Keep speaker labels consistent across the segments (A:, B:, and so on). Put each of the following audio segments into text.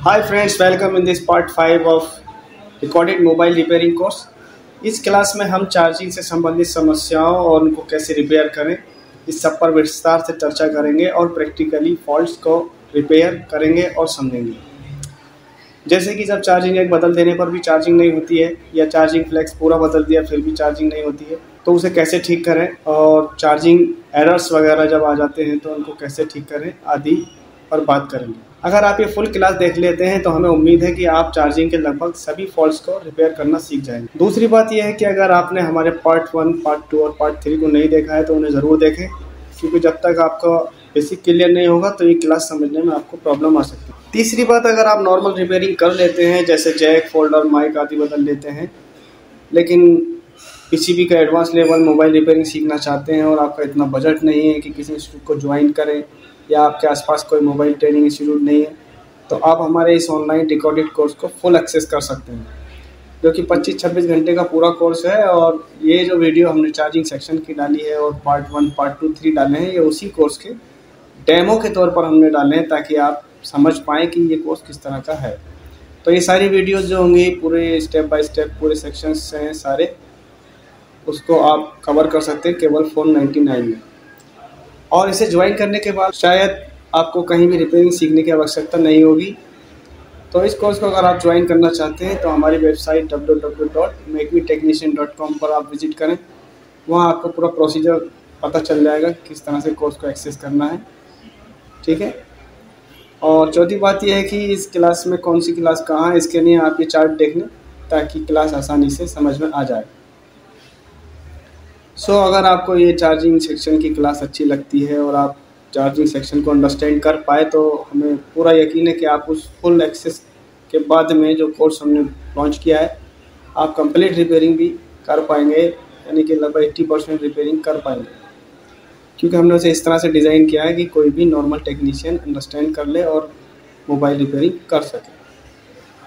A: Hi friends, welcome in this part 5 of recorded mobile repairing course। इस class में हम charging से संबंधित समस्याओं और उनको कैसे रिपेयर करें इस सब पर विस्तार से चर्चा करेंगे और प्रैक्टिकली फॉल्ट्स को रिपेयर करेंगे और समझेंगे। जैसे कि जब चार्जिंग एक बदल देने पर भी चार्जिंग नहीं होती है या चार्जिंग फ्लेक्स पूरा बदल दिया फिर भी चार्जिंग नहीं होती है, तो उसे कैसे ठीक करें और चार्जिंग एरर्स वगैरह जब आ जाते हैं तो उनको कैसे ठीक करें आदि पर बात करेंगे। अगर आप ये फुल क्लास देख लेते हैं तो हमें उम्मीद है कि आप चार्जिंग के लगभग सभी फॉल्ट्स को रिपेयर करना सीख जाएंगे। दूसरी बात यह है कि अगर आपने हमारे पार्ट 1, पार्ट 2 और पार्ट 3 को नहीं देखा है तो उन्हें ज़रूर देखें, क्योंकि जब तक आपका बेसिक क्लियर नहीं होगा तो ये क्लास समझने में आपको प्रॉब्लम आ सकती है। तीसरी बात, अगर आप नॉर्मल रिपेयरिंग कर लेते हैं जैसे जैक, फोल्डर, माइक आदि बदल लेते हैं, लेकिन पीसीबी का एडवांस लेवल मोबाइल रिपेयरिंग सीखना चाहते हैं और आपका इतना बजट नहीं है कि किसी इंस्टीट्यूट को ज्वाइन करें या आपके आसपास कोई मोबाइल ट्रेनिंग इंस्टीट्यूट नहीं है, तो आप हमारे इस ऑनलाइन रिकॉर्डेड कोर्स को फुल एक्सेस कर सकते हैं, जो कि 25-26 घंटे का पूरा कोर्स है। और ये जो वीडियो हमने चार्जिंग सेक्शन की डाली है और पार्ट 1, पार्ट 2, 3 डाले हैं, ये उसी कोर्स के डेमो के तौर पर हमने डाले हैं ताकि आप समझ पाएँ कि ये कोर्स किस तरह का है। तो ये सारी वीडियोस जो होंगी पूरे स्टेप बाय स्टेप पूरे सेक्शंस हैं सारे, उसको आप कवर कर सकते हैं केवल 499 में। और इसे ज्वाइन करने के बाद शायद आपको कहीं भी रिपेयरिंग सीखने की आवश्यकता नहीं होगी। तो इस कोर्स को अगर आप ज्वाइन करना चाहते हैं तो हमारी वेबसाइट www.makemetechnician.com पर आप विजिट करें। वहाँ आपको पूरा प्रोसीजर पता चल जाएगा किस तरह से कोर्स को एक्सेस करना है, ठीक है। और चौथी बात यह है कि इस क्लास में कौन सी क्लास कहाँ है, इसके लिए आप ये चार्ट देख लें ताकि क्लास आसानी से समझ में आ जाए। अगर आपको ये चार्जिंग सेक्शन की क्लास अच्छी लगती है और आप चार्जिंग सेक्शन को अंडरस्टैंड कर पाए तो हमें पूरा यकीन है कि आप उस फुल एक्सेस के बाद में जो कोर्स हमने लॉन्च किया है आप कंप्लीट रिपेयरिंग भी कर पाएंगे, यानी कि लगभग 80% रिपेयरिंग कर पाएंगे, क्योंकि हमने उसे इस तरह से डिज़ाइन किया है कि कोई भी नॉर्मल टेक्नीशियन अंडरस्टैंड कर ले और मोबाइल रिपेयरिंग कर सके।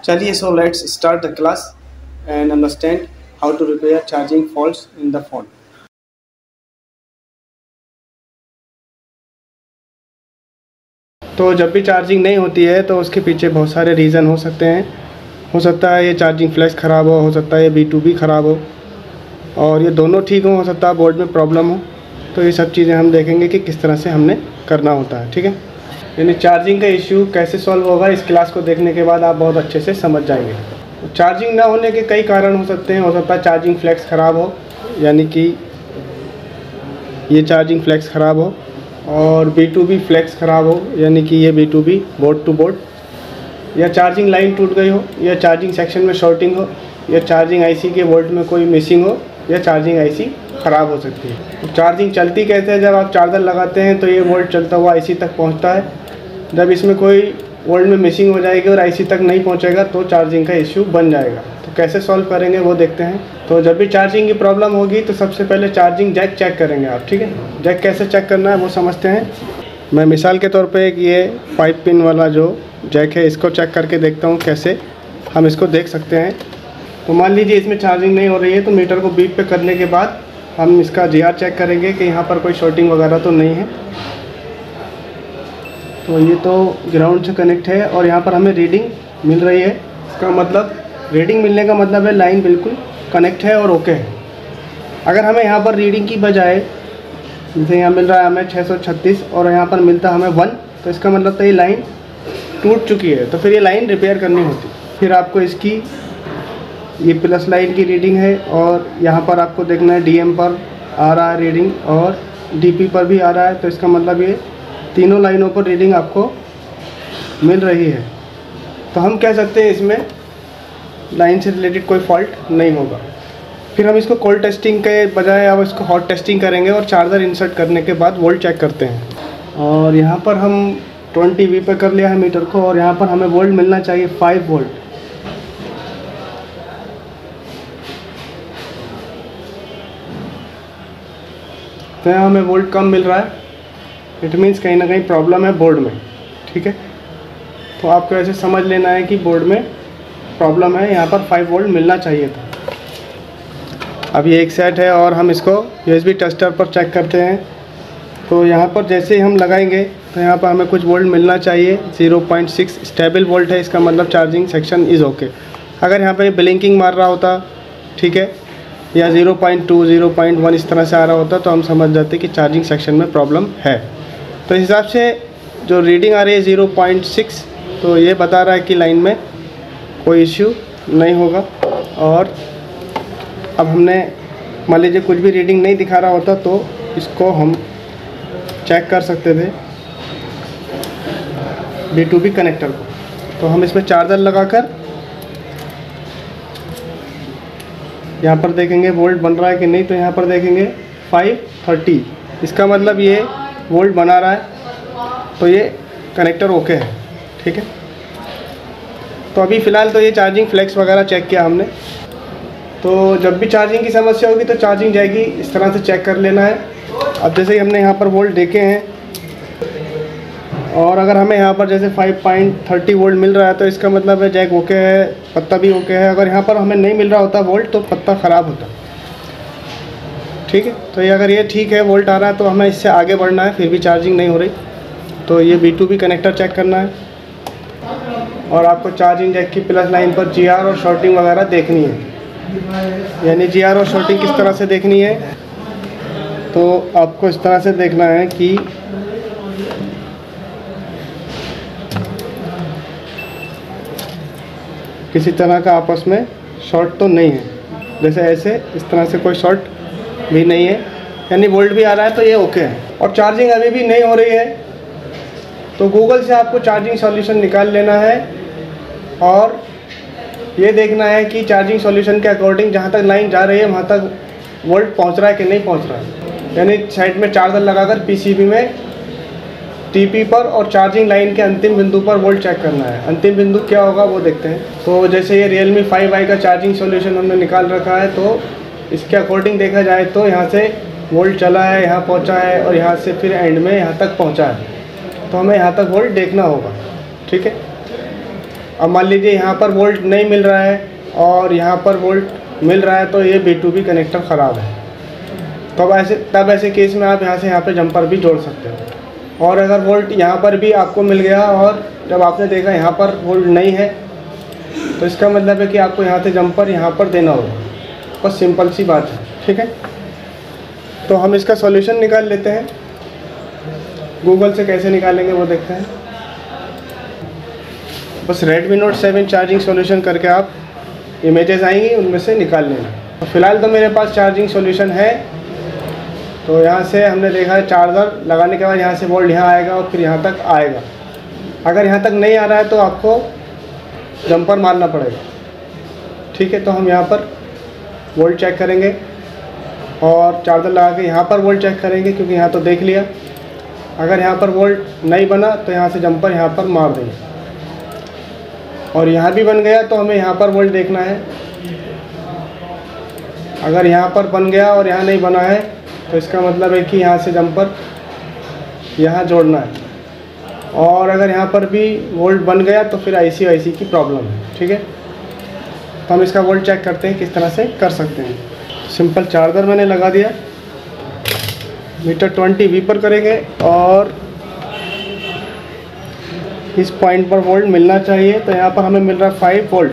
A: चलिए, so let's start the class and understand how to repair charging faults in the phone. तो जब भी चार्जिंग नहीं होती है तो उसके पीछे बहुत सारे रीज़न हो सकते हैं। हो सकता है ये चार्जिंग फ्लैश ख़राब हो सकता है ये B2B ख़राब हो, और ये दोनों ठीक हो सकता है बोर्ड में प्रॉब्लम हो। तो ये सब चीज़ें हम देखेंगे कि किस तरह से हमने करना होता है, ठीक है। यानी चार्जिंग का इश्यू कैसे सॉल्व होगा इस क्लास को देखने के बाद आप बहुत अच्छे से समझ जाएंगे। चार्जिंग ना होने के कई कारण हो सकते हैं। हो सकता है चार्जिंग फ्लैक्स ख़राब हो, यानी कि ये चार्जिंग फ्लैक्स ख़राब हो, और B2B फ्लैक्स ख़राब हो, यानी कि ये B2B बोर्ड टू बोर्ड, या चार्जिंग लाइन टूट गई हो, या चार्जिंग सेक्शन में शॉर्टिंग हो, या चार्जिंग IC के वोल्ट में कोई मिसिंग हो, या चार्जिंग IC ख़राब हो सकती है। तो चार्जिंग चलती कैसे है, जब आप चार्जर लगाते हैं तो ये वोल्ट चलता हुआ IC तक पहुंचता है। जब इसमें कोई वोल्ट में मिसिंग हो जाएगी और IC तक नहीं पहुंचेगा तो चार्जिंग का इश्यू बन जाएगा। तो कैसे सॉल्व करेंगे वो देखते हैं। तो जब भी चार्जिंग की प्रॉब्लम होगी तो सबसे पहले चार्जिंग जैक चेक करेंगे आप, ठीक है। जैक कैसे चेक करना है वो समझते हैं। मैं मिसाल के तौर पे एक ये 5 पिन वाला जो जैक है इसको चेक करके देखता हूँ कैसे हम इसको देख सकते हैं। तो मान लीजिए इसमें चार्जिंग नहीं हो रही है, तो मीटर को बीप पे करने के बाद हम इसका GR चेक करेंगे कि यहाँ पर कोई शॉर्टिंग वगैरह तो नहीं है। तो ये तो ग्राउंड से कनेक्ट है और यहाँ पर हमें रीडिंग मिल रही है। इसका मतलब रीडिंग मिलने का मतलब है लाइन बिल्कुल कनेक्ट है और ओके है। अगर हमें यहाँ पर रीडिंग की बजाय जैसे यहाँ मिल रहा है हमें 636 और यहाँ पर मिलता है हमें 1, तो इसका मतलब तो ये लाइन टूट चुकी है, तो फिर ये लाइन रिपेयर करनी होती। फिर आपको इसकी ये प्लस लाइन की रीडिंग है और यहाँ पर आपको देखना है DM पर आ रहा है रीडिंग और DP पर भी आ रहा है, तो इसका मतलब ये तीनों लाइनों पर रीडिंग आपको मिल रही है। तो हम कह सकते हैं इसमें लाइन से रिलेटेड कोई फॉल्ट नहीं होगा। फिर हम इसको कोल्ड टेस्टिंग के बजाय अब इसको हॉट टेस्टिंग करेंगे और चार्जर इंसर्ट करने के बाद वोल्ट चेक करते हैं। और यहाँ पर हम 20V पे कर लिया है मीटर को और यहाँ पर हमें वोल्ट मिलना चाहिए 5 वोल्ट। तो यहाँ हमें वोल्ट कम मिल रहा है, इट मीन्स कहीं ना कहीं प्रॉब्लम है बोर्ड में, ठीक है। तो आपको ऐसे समझ लेना है कि बोर्ड में प्रॉब्लम है, यहाँ पर 5 वोल्ट मिलना चाहिए था। अब ये एक सेट है और हम इसको USB टेस्टर पर चेक करते हैं तो यहाँ पर जैसे ही हम लगाएंगे तो यहाँ पर हमें कुछ वोल्ट मिलना चाहिए। 0.6 स्टेबल वोल्ट है, इसका मतलब चार्जिंग सेक्शन इज़ ओके। अगर यहाँ पे ब्लिंकिंग मार रहा होता, ठीक है, या 0.2 0.1 इस तरह से आ रहा होता तो हम समझ जाते कि चार्जिंग सेक्शन में प्रॉब्लम है। तो इस हिसाब से जो रीडिंग आ रही है 0.6, तो ये बता रहा है कि लाइन में कोई इश्यू नहीं होगा। और अब हमने मान लीजिए कुछ भी रीडिंग नहीं दिखा रहा होता तो इसको हम चेक कर सकते थे B2B कनेक्टर को। तो हम इसमें चार्जर लगाकर यहाँ पर देखेंगे वोल्ट बन रहा है कि नहीं। तो यहाँ पर देखेंगे 530, इसका मतलब ये वोल्ट बना रहा है, तो ये कनेक्टर ओके है, ठीक है। तो अभी फ़िलहाल तो ये चार्जिंग फ्लेक्स वगैरह चेक किया हमने। तो जब भी चार्जिंग की समस्या होगी तो चार्जिंग जाएगी, इस तरह से चेक कर लेना है। अब जैसे कि हमने यहाँ पर वोल्ट देखे हैं, और अगर हमें यहाँ पर जैसे 5.30 वोल्ट मिल रहा है तो इसका मतलब है जैक ओके है, पत्ता भी ओके है। अगर यहाँ पर हमें नहीं मिल रहा होता वोल्ट तो पत्ता ख़राब होता, ठीक है। तो ये अगर ये ठीक है, वोल्ट आ रहा है, तो हमें इससे आगे बढ़ना है, फिर भी चार्जिंग नहीं हो रही तो ये B2B कनेक्टर चेक करना है। और आपको चार्जिंग जैक की प्लस लाइन पर GR और शॉर्टिंग वगैरह देखनी है। यानी GR और शॉर्टिंग किस तरह से देखनी है, तो आपको इस तरह से देखना है कि किसी तरह का आपस में शॉर्ट तो नहीं है। जैसे ऐसे इस तरह से कोई शॉर्ट भी नहीं है, यानी वोल्ट भी आ रहा है तो ये ओके है। और चार्जिंग अभी भी नहीं हो रही है तो गूगल से आपको चार्जिंग सॉल्यूशन निकाल लेना है और ये देखना है कि चार्जिंग सॉल्यूशन के अकॉर्डिंग जहाँ तक लाइन जा रही है वहाँ तक वोल्ट पहुँच रहा है कि नहीं पहुँच रहा है। यानी साइड में चार्जर लगाकर PCB में TP पर और चार्जिंग लाइन के अंतिम बिंदु पर वोल्ट चेक करना है। अंतिम बिंदु क्या होगा वो देखते हैं। तो जैसे ये Realme 5i का चार्जिंग सॉल्यूशन हमने निकाल रखा है, तो इसके अकॉर्डिंग देखा जाए तो यहाँ से वोल्ट चला है, यहाँ पहुँचा है, और यहाँ से फिर एंड में यहाँ तक पहुँचा है। तो हमें यहाँ तक वोल्ट देखना होगा, ठीक है। अब मान लीजिए यहाँ पर वोल्ट नहीं मिल रहा है और यहाँ पर वोल्ट मिल रहा है, तो ये B2B कनेक्टर ख़राब है। तब ऐसे केस में आप यहाँ से यहाँ पे जंपर भी जोड़ सकते हो। और अगर वोल्ट यहाँ पर भी आपको मिल गया और जब आपने देखा यहाँ पर वोल्ट नहीं है, तो इसका मतलब है कि आपको यहाँ से जंपर यहाँ पर देना होगा। बस सिंपल सी बात है, ठीक है। तो हम इसका सॉल्यूशन निकाल लेते हैं। गूगल से कैसे निकालेंगे वो देखते हैं। बस Redmi Note 7 चार्जिंग सॉल्यूशन करके आप इमेजेस आएंगी, उनमें से निकाल लेना। तो फ़िलहाल तो मेरे पास चार्जिंग सॉल्यूशन है। तो यहाँ से हमने देखा है चार्जर लगाने के बाद यहाँ से वोल्ट यहाँ आएगा और फिर यहाँ तक आएगा। अगर यहाँ तक नहीं आ रहा है तो आपको जंपर मारना पड़ेगा, ठीक है। तो हम यहाँ पर वोल्ट चेक करेंगे और चार्जर लगा के यहाँ पर वोल्ट चेक करेंगे, क्योंकि यहाँ तो देख लिया। अगर यहाँ पर वोल्ट नहीं बना तो यहाँ से जंपर यहाँ पर मार देंगे, और यहाँ भी बन गया तो हमें यहाँ पर वोल्ट देखना है। अगर यहाँ पर बन गया और यहाँ नहीं बना है तो इसका मतलब है कि यहाँ से जंपर यहाँ जोड़ना है। और अगर यहाँ पर भी वोल्ट बन गया तो फिर IC की प्रॉब्लम है, ठीक है। तो हम इसका वोल्ट चेक करते हैं किस तरह से कर सकते हैं। सिंपल चार्जर मैंने लगा दिया, मीटर 20V पर करेंगे और इस पॉइंट पर वोल्ट मिलना चाहिए। तो यहाँ पर हमें मिल रहा है 5 वोल्ट,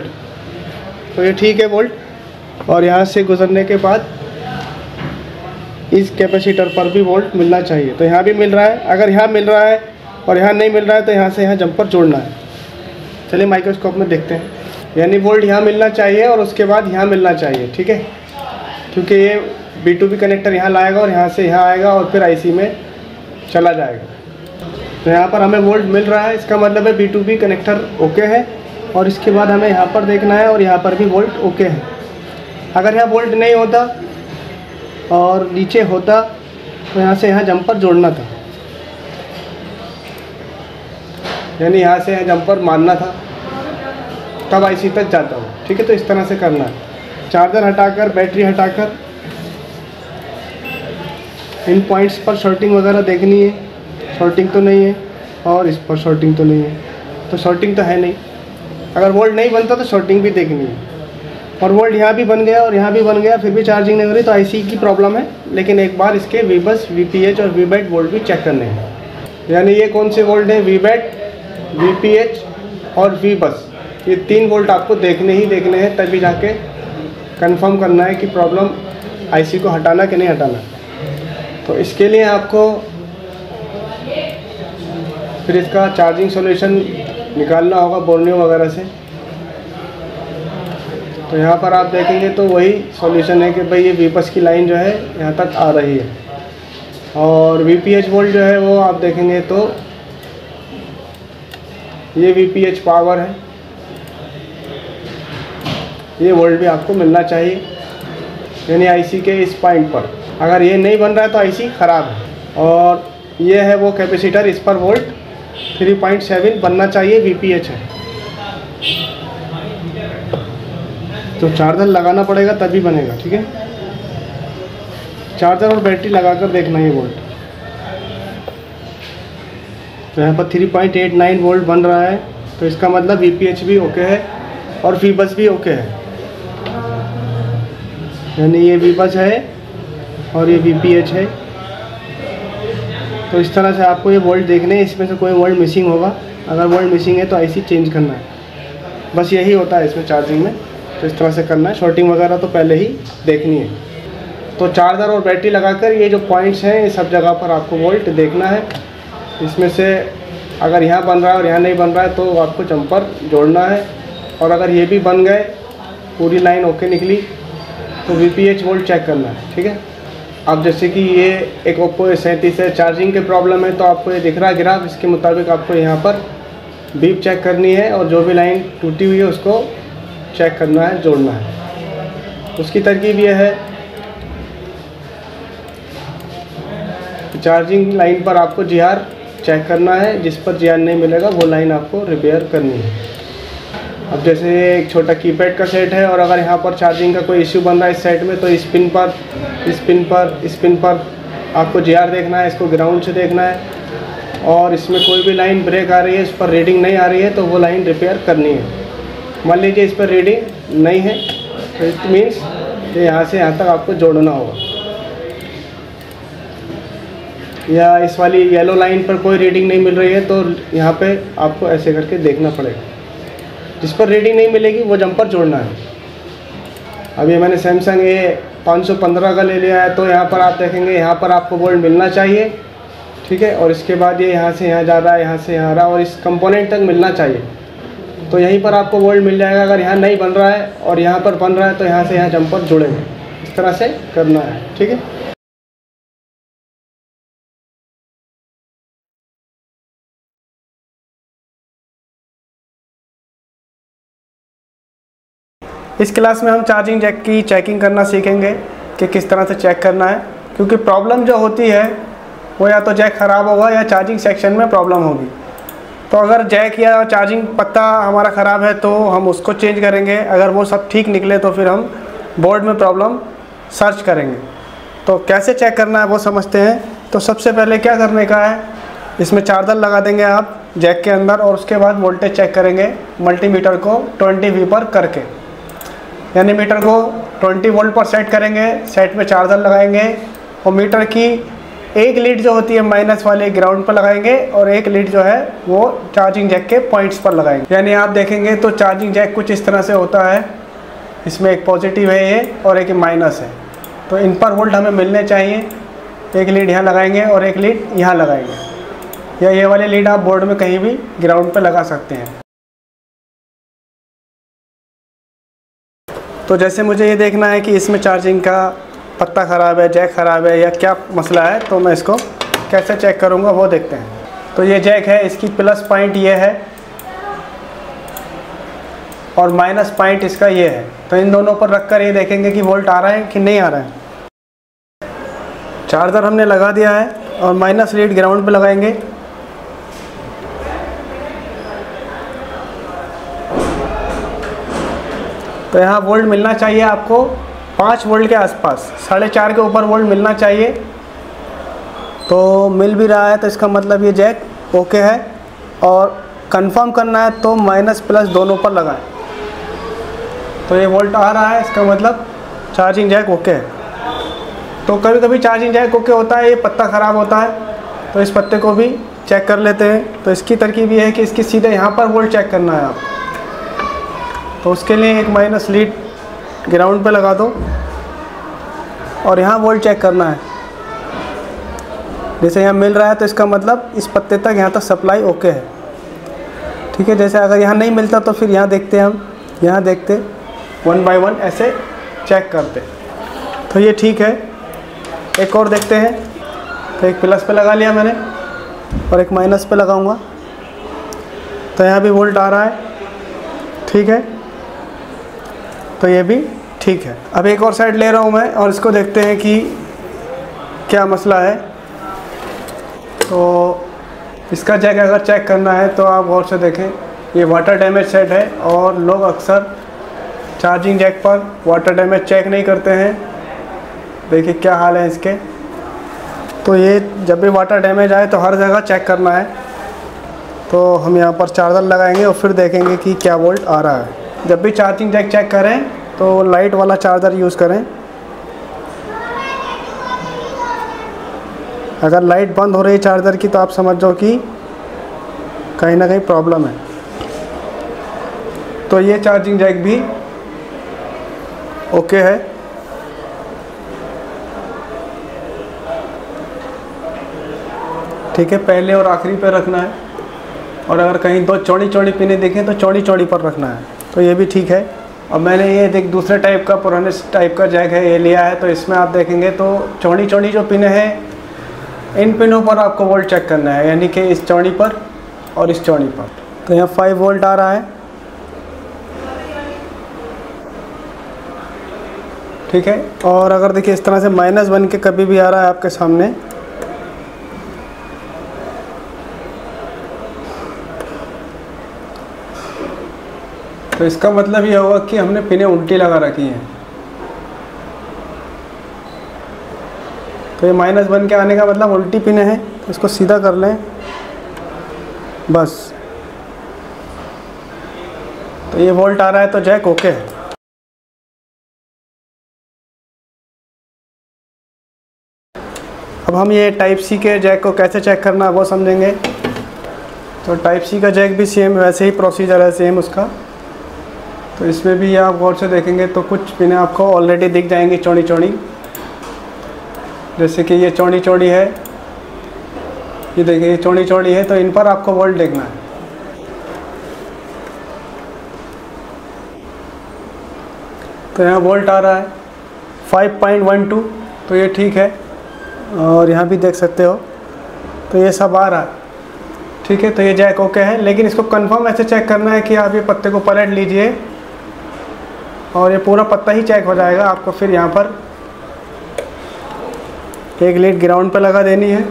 A: तो ये ठीक है वोल्ट। और यहाँ से गुजरने के बाद इस कैपेसिटर पर भी वोल्ट मिलना चाहिए, तो यहाँ भी मिल रहा है। अगर यहाँ मिल रहा है और यहाँ नहीं मिल रहा है तो यहाँ से यहाँ जंपर जोड़ना है। चलिए माइक्रोस्कोप में देखते हैं। यानी वोल्ट यहाँ मिलना चाहिए और उसके बाद यहाँ मिलना चाहिए, ठीक है, क्योंकि ये B2B कनेक्टर यहाँ लाएगा और यहाँ से यहाँ आएगा और फिर IC में चला जाएगा। तो यहाँ पर हमें वोल्ट मिल रहा है, इसका मतलब है B2B कनेक्टर ओके है। और इसके बाद हमें यहाँ पर देखना है और यहाँ पर भी वोल्ट ओके है। अगर यहाँ वोल्ट नहीं होता और नीचे होता तो यहाँ से यहाँ जंपर जोड़ना था, यानी यहाँ से यहाँ जंपर मारना था, तब IC तक जाता हो, ठीक है। तो इस तरह से करना है। चार्जर हटाकर, बैटरी हटाकर इन पॉइंट्स पर शॉर्टिंग वगैरह देखनी है। शॉर्टिंग तो नहीं है और इस पर शॉर्टिंग तो नहीं है, तो शॉर्टिंग तो है नहीं। अगर वोल्ट नहीं बनता तो शॉर्टिंग भी देखनी है। और वोल्ट यहाँ भी बन गया और यहाँ भी बन गया, फिर भी चार्जिंग नहीं हो रही, तो आईसी की प्रॉब्लम है। लेकिन एक बार इसके वीबस, वीपीएच और वीबैट वोल्ट भी चेक करने हैं। यानी ये कौन से वोल्ट है, वीबैट, वीपीएच और वीबस, ये 3 वोल्ट आपको देखने हैं, तभी जाके कंफर्म करना है कि प्रॉब्लम आईसी को हटाना कि नहीं हटाना। तो इसके लिए आपको फिर इसका चार्जिंग सॉल्यूशन निकालना होगा बोर्नियो वगैरह से। तो यहाँ पर आप देखेंगे तो वही सॉल्यूशन है कि भाई ये वीबस की लाइन जो है यहाँ तक आ रही है, और वीपीएच वोल्ट जो है वो आप देखेंगे तो ये वीपीएच पावर है, ये वोल्ट भी आपको मिलना चाहिए, यानी आईसी के इस पॉइंट पर। अगर ये नहीं बन रहा है तो आईसी ख़राब है। और ये है वो कैपेसिटर, इस पर वोल्ट 3.7 बनना चाहिए, वीपीएच है। तो चार्जर लगाना पड़ेगा तभी बनेगा, ठीक है। चार्जर और बैटरी लगाकर देखना ये वोल्ट। तो यहाँ पर 3.89 वोल्ट बन रहा है, तो इसका मतलब वीपीएच भी ओके है और वीबस भी ओके है। यानी ये वीबस है और ये वीपीएच है। तो इस तरह से आपको ये वोल्ट देखने हैं, इसमें से कोई वोल्ट मिसिंग होगा। अगर वोल्ट मिसिंग है तो आईसी चेंज करना है, बस यही होता है इसमें चार्जिंग में। तो इस तरह से करना है, शॉर्टिंग वगैरह तो पहले ही देखनी है। तो चार्जर और बैटरी लगाकर ये जो पॉइंट्स हैं, ये सब जगह पर आपको वोल्ट देखना है। इसमें से अगर यहाँ बन रहा है और यहाँ नहीं बन रहा है तो आपको जम्पर जोड़ना है, और अगर ये भी बन गए, पूरी लाइन ओके निकली, तो वीपीएच वोल्ट चेक करना है, ठीक है। अब जैसे कि ये एक ओप्पो A37 है, चार्जिंग के प्रॉब्लम है, तो आपको ये दिख रहा है ग्राफ, इसके मुताबिक आपको यहाँ पर बीप चेक करनी है, और जो भी लाइन टूटी हुई है उसको चेक करना है, जोड़ना है। उसकी तरकीब ये है कि चार्जिंग लाइन पर आपको जीआर चेक करना है, जिस पर जीआर नहीं मिलेगा वो लाइन आपको रिपेयर करनी है। अब जैसे एक छोटा कीपैड का सेट है, और अगर यहाँ पर चार्जिंग का कोई इश्यू बन रहा है इस सेट में, तो इस पिन पर आपको जीआर देखना है, इसको ग्राउंड से देखना है, और इसमें कोई भी लाइन ब्रेक आ रही है, इस पर रीडिंग नहीं आ रही है, तो वो लाइन रिपेयर करनी है। मान लीजिए इस पर रीडिंग नहीं है, तो इट मीन्स कि यहाँ से यहाँ तक आपको जोड़ना होगा। या इस वाली येलो लाइन पर कोई रीडिंग नहीं मिल रही है, तो यहाँ पे आपको ऐसे करके देखना पड़ेगा। जिस पर रीडिंग नहीं मिलेगी वो जम्पर जोड़ना है। अब ये मैंने सैमसंग A515 का ले लिया है, तो यहाँ पर आप देखेंगे, यहाँ पर आपको वोल्ट मिलना चाहिए, ठीक है। और इसके बाद ये यहाँ से यहाँ जा रहा है, यहाँ से यहाँ आ रहा है, और इस कंपोनेंट तक मिलना चाहिए, तो यहीं पर आपको वोल्ट मिल जाएगा। अगर यहाँ नहीं बन रहा है और यहाँ पर बन रहा है, तो यहाँ से यहाँ जम्पर जुड़ेंगे। इस तरह से करना है, ठीक है। इस क्लास में हम चार्जिंग जैक की चेकिंग करना सीखेंगे कि किस तरह से चेक करना है, क्योंकि प्रॉब्लम जो होती है वो या तो जैक ख़राब होगा या चार्जिंग सेक्शन में प्रॉब्लम होगी। तो अगर जैक या चार्जिंग पत्ता हमारा ख़राब है तो हम उसको चेंज करेंगे। अगर वो सब ठीक निकले तो फिर हम बोर्ड में प्रॉब्लम सर्च करेंगे। तो कैसे चेक करना है वो समझते हैं। तो सबसे पहले क्या करने का है, इसमें चार्जर लगा देंगे आप जैक के अंदर, और उसके बाद वोल्टेज चेक करेंगे मल्टीमीटर को 20V पर करके। यानी मीटर को 20 वोल्ट पर सेट करेंगे, सेट में चार्जर लगाएंगे, और मीटर की एक लीड जो होती है माइनस वाले ग्राउंड पर लगाएंगे, और एक लीड जो है वो चार्जिंग जैक के पॉइंट्स पर लगाएंगे। यानी आप देखेंगे तो चार्जिंग जैक कुछ इस तरह से होता है, इसमें एक पॉजिटिव है ये और एक माइनस है। तो इन पर वोल्ट हमें मिलने चाहिए। एक लीड यहाँ लगाएंगे और एक लीड यहाँ लगाएंगे, या ये वाली लीड आप बोर्ड में कहीं भी ग्राउंड पर लगा सकते हैं। तो जैसे मुझे ये देखना है कि इसमें चार्जिंग का पत्ता ख़राब है, जैक ख़राब है, या क्या मसला है, तो मैं इसको कैसे चेक करूँगा वो देखते हैं। तो ये जैक है, इसकी प्लस पॉइंट ये है और माइनस पॉइंट इसका ये है। तो इन दोनों पर रखकर ये देखेंगे कि वोल्ट आ रहा है कि नहीं आ रहा है। चार्जर हमने लगा दिया है और माइनस लीड ग्राउंड पे लगाएंगे। तो यहाँ वोल्ट मिलना चाहिए आपको 5 वोल्ट के आसपास, 4.5 के ऊपर वोल्ट मिलना चाहिए। तो मिल भी रहा है, तो इसका मतलब ये जैक ओके है। और कंफर्म करना है तो माइनस प्लस दोनों पर लगाएं। तो ये वोल्ट आ रहा है, इसका मतलब चार्जिंग जैक ओके है। तो कभी कभी चार्जिंग जैक ओके होता है, ये पत्ता ख़राब होता है, तो इस पत्ते को भी चेक कर लेते हैं। तो इसकी तरकीब ये है कि इसकी सीधे यहाँ पर वोल्ट चेक करना है आप। तो उसके लिए एक माइनस लीड ग्राउंड पे लगा दो और यहाँ वोल्ट चेक करना है। जैसे यहाँ मिल रहा है तो इसका मतलब इस पत्ते तक यहाँ तक सप्लाई ओके है, ठीक है। जैसे अगर यहाँ नहीं मिलता तो फिर यहाँ देखते हैं, हम यहाँ देखते 1 बाय 1 ऐसे चेक करते। तो ये ठीक है। एक और देखते हैं। तो एक प्लस पे लगा लिया मैंने और एक माइनस पे लगाऊंगा, तो यहाँ भी वोल्ट आ रहा है, ठीक है। तो ये भी ठीक है। अब एक और साइड ले रहा हूँ मैं और इसको देखते हैं कि क्या मसला है। तो इसका जैक अगर चेक करना है तो आप गौर से देखें, ये वाटर डैमेज सेट है और लोग अक्सर चार्जिंग जैक पर वाटर डैमेज चेक नहीं करते हैं। देखिए क्या हाल है इसके। तो ये जब भी वाटर डैमेज आए तो हर जगह चेक करना है। तो हम यहाँ पर चार्जर लगाएंगे और फिर देखेंगे कि क्या वोल्ट आ रहा है। जब भी चार्जिंग जैक चेक करें तो लाइट वाला चार्जर यूज़ करें। अगर लाइट बंद हो रही है चार्जर की तो आप समझ जाओ कि कहीं ना कहीं प्रॉब्लम है। तो ये चार्जिंग जैक भी ओके है। ठीक है, पहले और आखिरी पे रखना है और अगर कहीं दो चौड़ी चौड़ी पिनें देखें तो चौड़ी चौड़ी पर रखना है। तो ये भी ठीक है। अब मैंने ये देख दूसरे टाइप का पुराने टाइप का जैक है ये लिया है, तो इसमें आप देखेंगे तो चौड़ी चौड़ी जो पिनें हैं इन पिनों पर आपको वोल्ट चेक करना है, यानी कि इस चौड़ी पर और इस चौड़ी पर। तो यहाँ 5 वोल्ट आ रहा है, ठीक है। और अगर देखिए इस तरह से माइनस बन के कभी भी आ रहा है आपके सामने, तो इसका मतलब ये होगा कि हमने पिनें उल्टी लगा रखी हैं। तो ये माइनस बन के आने का मतलब उल्टी पिनें हैं। तो इसको सीधा कर लें बस। तो ये वोल्ट आ रहा है तो जैक ओके है। अब हम ये टाइप सी के जैक को कैसे चेक करना है वो समझेंगे। तो टाइप सी का जैक भी सेम वैसे ही प्रोसीजर है, सेम उसका। तो इसमें भी आप गौर से देखेंगे तो कुछ पिनें आपको ऑलरेडी दिख जाएंगी चौड़ी चौड़ी। जैसे कि ये चौड़ी चौड़ी है, ये देखिए ये चौड़ी चौड़ी है, तो इन पर आपको वोल्ट देखना है। तो यहाँ वोल्ट आ रहा है 5.12, तो ये ठीक है। और यहाँ भी देख सकते हो तो ये सब आ रहा है, ठीक है। तो ये जैक ओके है, लेकिन इसको कंफर्म ऐसे चेक करना है कि आप ये पत्ते को पलट लीजिए और ये पूरा पत्ता ही चेक हो जाएगा। आपको फिर यहाँ पर एक लीड ग्राउंड पे लगा देनी है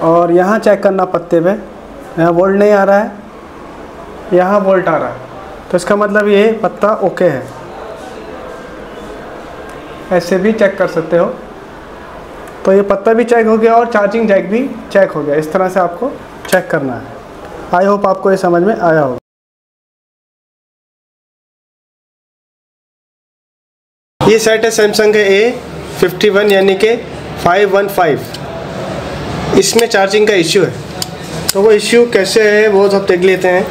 A: और यहाँ चेक करना पत्ते पे। यहाँ वोल्ट नहीं आ रहा है, यहाँ वोल्ट आ रहा है, तो इसका मतलब ये पत्ता ओके है। ऐसे भी चेक कर सकते हो। तो ये पत्ता भी चेक हो गया और चार्जिंग जैक भी चेक हो गया। इस तरह से आपको चेक करना है। आई होप आपको ये समझ में आया होगा। ये सेट है सैमसंग के A51 यानी कि 515। इसमें चार्जिंग का इश्यू है, तो वो इश्यू कैसे है वो सब देख लेते हैं।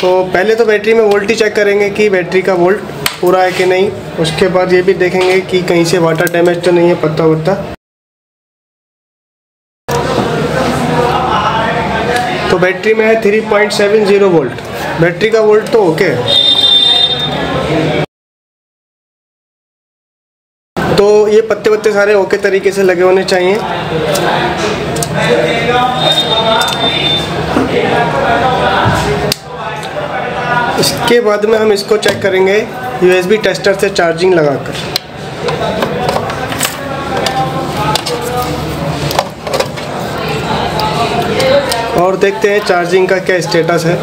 A: तो पहले तो बैटरी में वोल्टेज चेक करेंगे कि बैटरी का वोल्ट पूरा है कि नहीं। उसके बाद ये भी देखेंगे कि कहीं से वाटर डैमेज तो नहीं है, पत्ता वत्ता। तो बैटरी में है 3.70 वोल्ट। बैटरी का वोल्ट तो ओके है। तो ये पत्ते वत्ते सारे ओके तरीके से लगे होने चाहिए। इसके बाद में हम इसको चेक करेंगे USB टेस्टर से चार्जिंग लगाकर। और देखते हैं चार्जिंग का क्या स्टेटस है।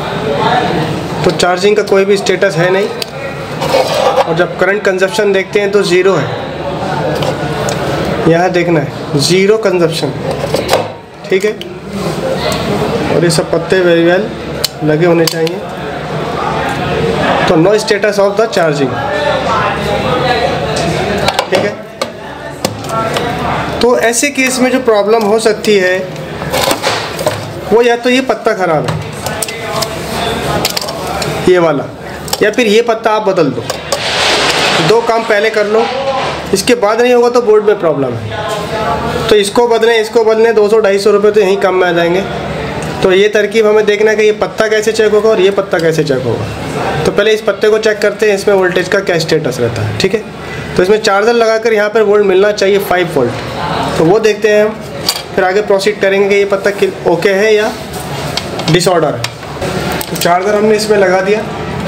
A: तो चार्जिंग का कोई भी स्टेटस है नहीं, और जब करंट कंजप्शन देखते हैं तो ज़ीरो है। यहाँ देखना है ज़ीरो कंजप्शन, ठीक है। और ये सब पत्ते वेरी वेल लगे होने चाहिए। तो no status of the charging, ठीक है। तो ऐसे केस में जो प्रॉब्लम हो सकती है वो या तो ये पत्ता ख़राब है, ये वाला, या फिर ये पत्ता आप बदल दो। दो काम पहले कर लो, इसके बाद नहीं होगा तो बोर्ड में प्रॉब्लम है। तो इसको बदलें 200-250 रुपये तो यहीं कम में आ जाएंगे। तो ये तरकीब हमें देखना है कि ये पत्ता कैसे चेक होगा और ये पत्ता कैसे चेक होगा। तो पहले इस पत्ते को चेक करते हैं, इसमें वोल्टेज का क्या स्टेटस रहता है, ठीक है। तो इसमें चार्जर लगाकर यहाँ पर वोल्ट मिलना चाहिए 5 वोल्ट। तो वो देखते हैं हम, फिर आगे प्रोसीड करेंगे कि ये पत्ता ओके है या डिसऑर्डर है। तो चार्जर हमने इसमें लगा दिया,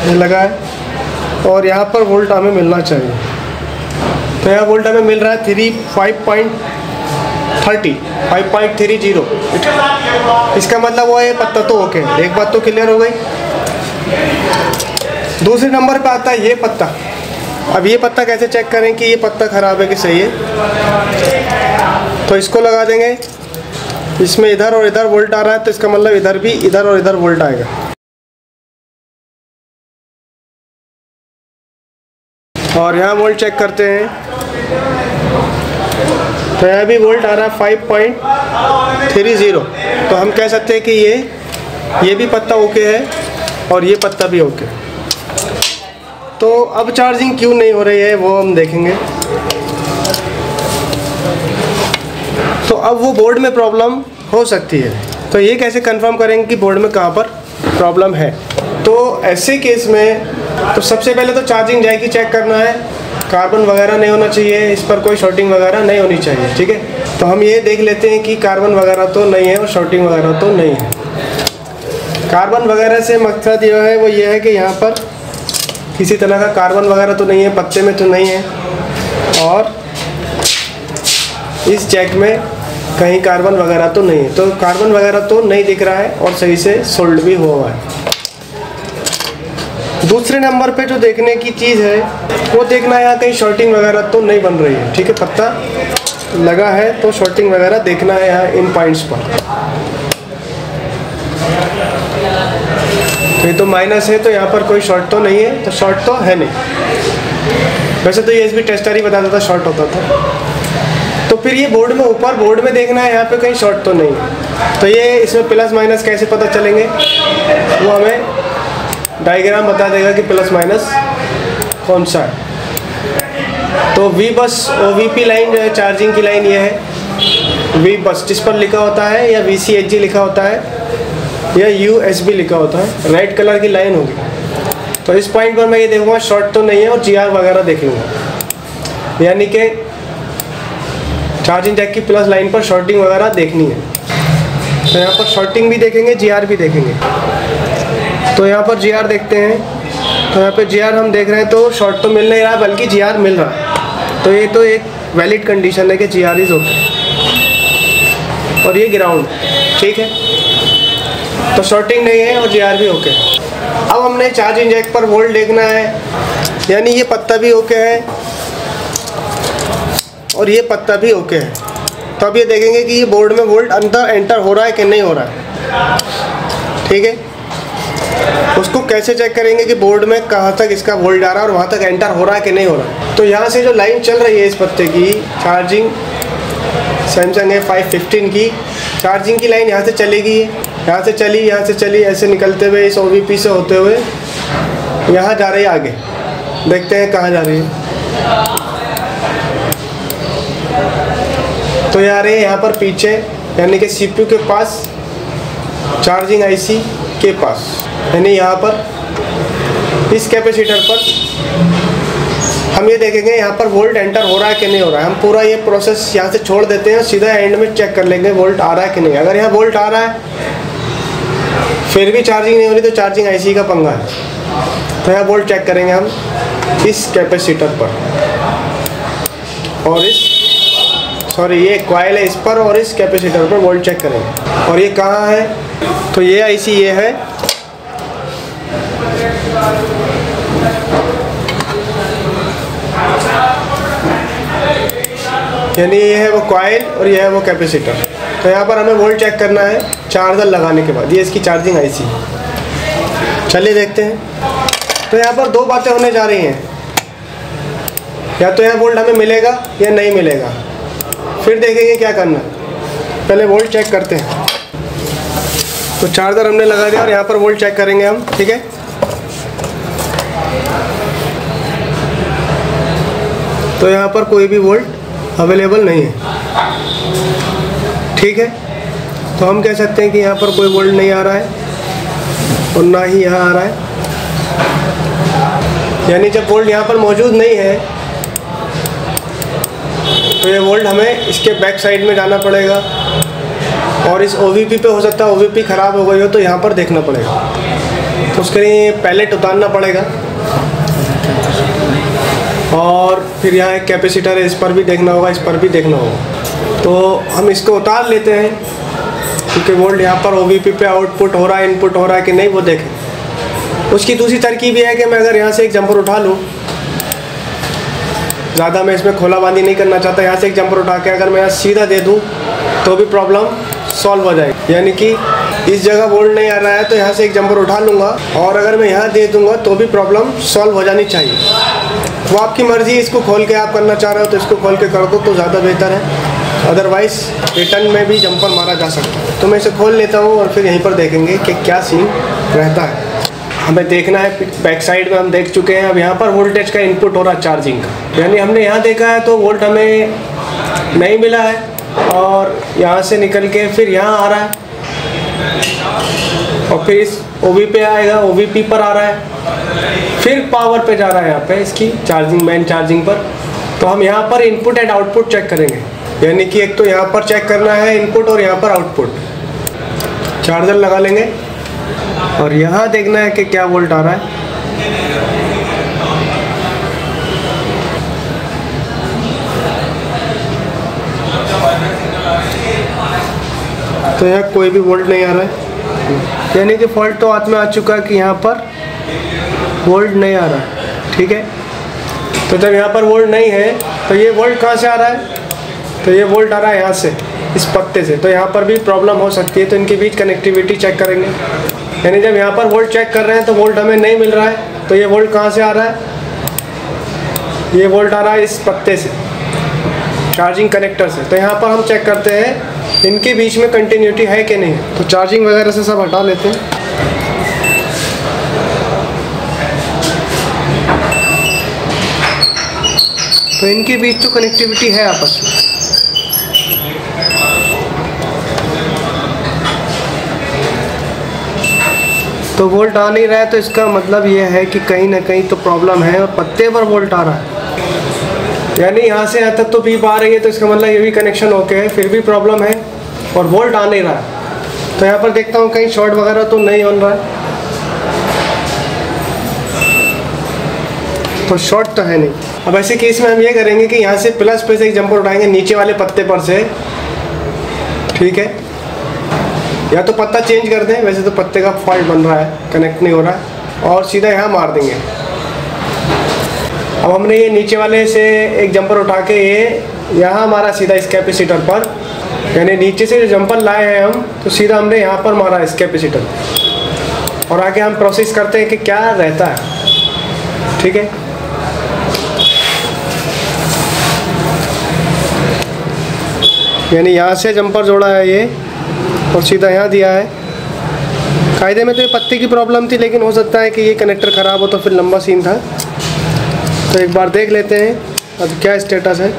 A: ये लगा है, और यहाँ पर वोल्ट हमें मिलना चाहिए। तो यहाँ वोल्ट हमें मिल रहा है 5.30। इसका मतलब वो है पत्ता तो ओके है। एक बात तो क्लियर हो गई। दूसरे नंबर पे आता है ये पत्ता। अब ये पत्ता कैसे चेक करें कि ये पत्ता ख़राब है कि सही है। तो इसको लगा देंगे, इसमें इधर और इधर वोल्ट आ रहा है, तो इसका मतलब इधर भी इधर और इधर वोल्ट आएगा। और यहाँ वोल्ट चेक करते हैं, तो यहाँ भी वोल्ट आ रहा है 5.30। तो हम कह सकते हैं कि ये भी पत्ता ओके है और ये पत्ता भी ओके। तो अब चार्जिंग क्यों नहीं हो रही है वो हम देखेंगे। तो अब वो बोर्ड में प्रॉब्लम हो सकती है। तो ये कैसे कंफर्म करेंगे कि बोर्ड में कहाँ पर प्रॉब्लम है। तो ऐसे केस में तो सबसे पहले तो चार्जिंग जैक की चेक करना है, कार्बन वगैरह नहीं होना चाहिए, इस पर कोई शॉर्टिंग वगैरह नहीं होनी चाहिए, ठीक है। तो हम ये देख लेते हैं कि कार्बन वगैरह तो नहीं है और शॉर्टिंग वगैरह तो नहीं है। कार्बन वगैरह से मकसद जो है वो ये है कि यहाँ पर किसी तरह का कार्बन वगैरह तो नहीं है, पत्ते में तो नहीं है, और इस जैक में कहीं कार्बन वगैरह तो नहीं है। तो कार्बन वगैरह तो नहीं दिख रहा है और सही से सोल्ड भी हुआ है। दूसरे नंबर पे जो देखने की चीज़ है वो देखना है यहाँ कहीं शॉर्टिंग वगैरह तो नहीं बन रही है, ठीक है। पत्ता लगा है तो शॉर्टिंग वगैरह देखना है यहाँ इन पॉइंट्स पर। तो ये तो माइनस है, तो यहाँ पर कोई शॉर्ट तो नहीं है, तो शॉर्ट तो है नहीं। वैसे तो ये भी टेस्टर ही बताता था शॉर्ट होता था। तो फिर ये बोर्ड में ऊपर बोर्ड में देखना है यहाँ पे कहीं शॉर्ट तो नहीं है। तो ये इसमें प्लस माइनस कैसे पता चलेंगे, वो हमें डायग्राम बता देगा कि प्लस माइनस कौन सा है। तो वी बस OVP लाइन जो है चार्जिंग की लाइन ये है, वी बस जिस पर लिखा होता है या VCHG लिखा होता है या USB लिखा होता है, रेड कलर की लाइन होगी। तो इस पॉइंट पर मैं ये देखूँगा शॉर्ट तो नहीं है और GR वगैरह देखेंगे, यानी कि चार्जिंग जैक की प्लस लाइन पर शॉर्टिंग वगैरह देखनी है। तो यहाँ पर शॉर्टिंग भी देखेंगे, GR भी देखेंगे। तो यहाँ पर GR देखते हैं। तो यहाँ पे GR हम देख रहे हैं तो शॉर्ट तो मिल नहीं रहा बल्कि GR मिल रहा है। तो ये तो एक वैलिड कंडीशन है कि GR इज़ ओके। और ये ग्राउंड, ठीक है। तो शॉर्टिंग नहीं है और GR भी ओके। अब हमने चार्जिंग जैक पर वोल्ट देखना है, यानी ये पत्ता भी ओके है और ये पत्ता भी ओके है। तो अब ये देखेंगे कि ये बोर्ड में वोल्ट अंदर एंटर हो रहा है कि नहीं हो रहा है, ठीक है। उसको कैसे चेक करेंगे कि बोर्ड में कहाँ तक इसका वोल्ट आ रहा है और वहाँ तक एंटर हो रहा है कि नहीं हो रहा है। तो यहाँ से जो लाइन चल रही है इस पत्ते की चार्जिंग, सैमसंग है 515 की चार्जिंग की लाइन यहाँ से चलेगी, यहाँ से चली ऐसे निकलते हुए इस OVP से होते हुए यहाँ जा रही है आगे। देखते हैं कहाँ जा रही है। तो ये आ रही है यहाँ पर पीछे, यानी कि CPU के पास, चार्जिंग IC के पास, यानी यहाँ पर इस कैपेसिटर पर हम ये देखेंगे यहाँ पर वोल्ट एंटर हो रहा है कि नहीं हो रहा है। हम पूरा ये प्रोसेस यहाँ से छोड़ देते हैं, सीधा एंड में चेक कर लेंगे वोल्ट आ रहा है कि नहीं। अगर यहाँ वोल्ट आ रहा है फिर भी चार्जिंग नहीं हो रही तो चार्जिंग IC का पंगा है। तो यहाँ वोल्ट चेक करेंगे हम इस कैपेसिटर पर और ये कॉइल है इस पर, और इस कैपेसिटर पर वोल्ट चेक करेंगे। और ये कहाँ है, तो ये IC ये है, यानी ये है वो कॉइल और ये है वो कैपेसिटर। तो यहाँ पर हमें वोल्ट चेक करना है चार्जर लगाने के बाद। ये इसकी चार्जिंग IC।
B: चलिए देखते हैं। तो यहाँ पर दो बातें होने जा रही हैं, या तो यहाँ वोल्ट हमें मिलेगा या नहीं मिलेगा। फिर देखेंगे क्या करना। पहले वोल्ट चेक करते हैं। तो चार्जर हमने लगा दिया और यहाँ पर वोल्ट चेक करेंगे हम, ठीक है। तो यहाँ पर कोई भी वोल्ट अवेलेबल नहीं है, ठीक है। तो हम कह सकते हैं कि यहाँ पर कोई वोल्ट नहीं आ रहा है और ना ही यहाँ आ रहा है। यानी जब वोल्ट यहाँ पर मौजूद नहीं है तो ये वोल्ट हमें इसके बैक साइड में जाना पड़ेगा, और इस OVP पे हो सकता है OVP ख़राब हो गई हो तो यहाँ पर देखना पड़ेगा। तो उसके लिए पैलेट उतारना पड़ेगा, और फिर यहाँ एक कैपेसिटर है, इस पर भी देखना होगा, इस पर भी देखना होगा। तो हम इसको उतार लेते हैं, क्योंकि वोल्ट यहाँ पर OVP पे आउटपुट हो रहा है, इनपुट हो रहा है कि नहीं वो देखें। उसकी दूसरी तरकीब ये है कि मैं अगर यहाँ से एक जंपर उठा लूँ, ज़्यादा मैं इसमें खोला बांधी नहीं करना चाहता, यहाँ से एक जंपर उठा के अगर मैं यहाँ सीधा दे दूँ तो भी प्रॉब्लम सॉल्व हो जाएगी। यानी कि इस जगह वोल्ट नहीं आ रहा है तो यहाँ से एक जंपर उठा लूँगा, और अगर मैं यहाँ दे दूँगा तो भी प्रॉब्लम सॉल्व हो जानी चाहिए। वो आपकी मर्ज़ी, इसको खोल के आप करना चाह रहे हो तो इसको खोल के कर दो तो ज़्यादा बेहतर है, अदरवाइज़ रिटर्न में भी जंपर मारा जा सकता है। तो मैं इसे खोल लेता हूँ और फिर यहीं पर देखेंगे कि क्या सीन रहता है। हमें देखना है, बैक साइड में हम देख चुके हैं। अब यहाँ पर वोल्टेज का इनपुट हो रहा है चार्जिंग का, यानी हमने यहाँ देखा है तो वोल्ट हमें नहीं मिला है, और यहाँ से निकल के फिर यहाँ आ रहा है, और फिर इस OVP पे आएगा, OVP पर आ रहा है, फिर पावर पे जा रहा है यहाँ पे इसकी चार्जिंग, मेन चार्जिंग पर। तो हम यहाँ पर इनपुट एंड आउटपुट चेक करेंगे, यानी कि एक तो यहाँ पर चेक करना है इनपुट और यहाँ पर आउटपुट। चार्जर लगा लेंगे और यहाँ देखना है कि क्या वोल्ट आ रहा है। तो यहाँ कोई भी वोल्ट नहीं आ रहा है, यानी कि फॉल्ट तो हाथ में आ चुका है कि यहाँ पर वोल्ट नहीं आ रहा है, ठीक है। तो जब यहाँ पर वोल्ट नहीं है तो ये वोल्ट कहाँ से आ रहा है? तो ये वोल्ट आ रहा है यहाँ से, इस पत्ते से। तो यहाँ पर भी प्रॉब्लम हो सकती है, तो इनके बीच कनेक्टिविटी चेक करेंगे। यानी जब यहाँ पर वोल्ट चेक कर रहे हैं तो वोल्ट हमें नहीं मिल रहा है, तो ये वोल्ट कहाँ से आ रहा है? ये वोल्ट आ रहा है इस पत्ते से, चार्जिंग कनेक्टर से। तो यहाँ पर हम चेक करते हैं इनके बीच में कंटिन्यूटी है कि नहीं। तो चार्जिंग वगैरह से सब हटा लेते हैं। तो इनके बीच तो कनेक्टिविटी है आपस में। तो वोल्ट आ नहीं रहा है, तो इसका मतलब ये है कि कहीं ना कहीं तो प्रॉब्लम है, और पत्ते पर वोल्ट आ रहा है। यानी यहाँ से यहाँ तक तो बीप आ रही है, तो इसका मतलब ये भी कनेक्शन ओके है, फिर भी प्रॉब्लम है और वोल्ट आ नहीं रहा है। तो यहाँ पर देखता हूँ कहीं शॉर्ट वगैरह तो नहीं हो रहा है। तो शॉर्ट तो है नहीं। अब ऐसे केस में हम ये करेंगे कि यहाँ से प्लस पे से एक जंपर उठाएंगे नीचे वाले पत्ते पर से, ठीक है। या तो पत्ता चेंज कर दें, वैसे तो पत्ते का फॉल्ट बन रहा है, कनेक्ट नहीं हो रहा है, और सीधा यहाँ मार देंगे। अब हमने ये नीचे वाले से एक जंपर उठा के ये यहाँ मारा सीधा इस कैपेसिटर पर, यानी नीचे से जो जंपर लाए हैं हम, तो सीधा हमने यहाँ पर मारा इस कैपेसिटर। और आगे हम प्रोसेस करते हैं कि क्या रहता है, ठीक है। यानी यहाँ से जंपर जोड़ा है ये, और सीधा यहाँ दिया है। कायदे में तो ये पत्ते की प्रॉब्लम थी, लेकिन हो सकता है कि ये कनेक्टर ख़राब हो तो फिर लंबा सीन था। तो एक बार देख लेते हैं अब क्या स्टेटस है।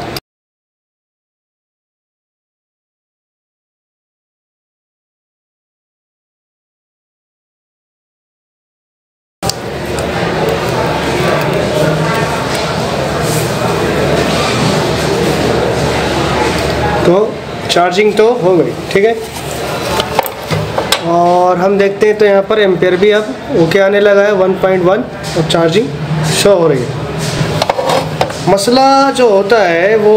B: तो चार्जिंग तो हो गई, ठीक है। और हम देखते हैं तो यहाँ पर एम्पेयर भी अब ओके आने लगा है 1.1, और चार्जिंग शो हो रही है। मसला जो होता है वो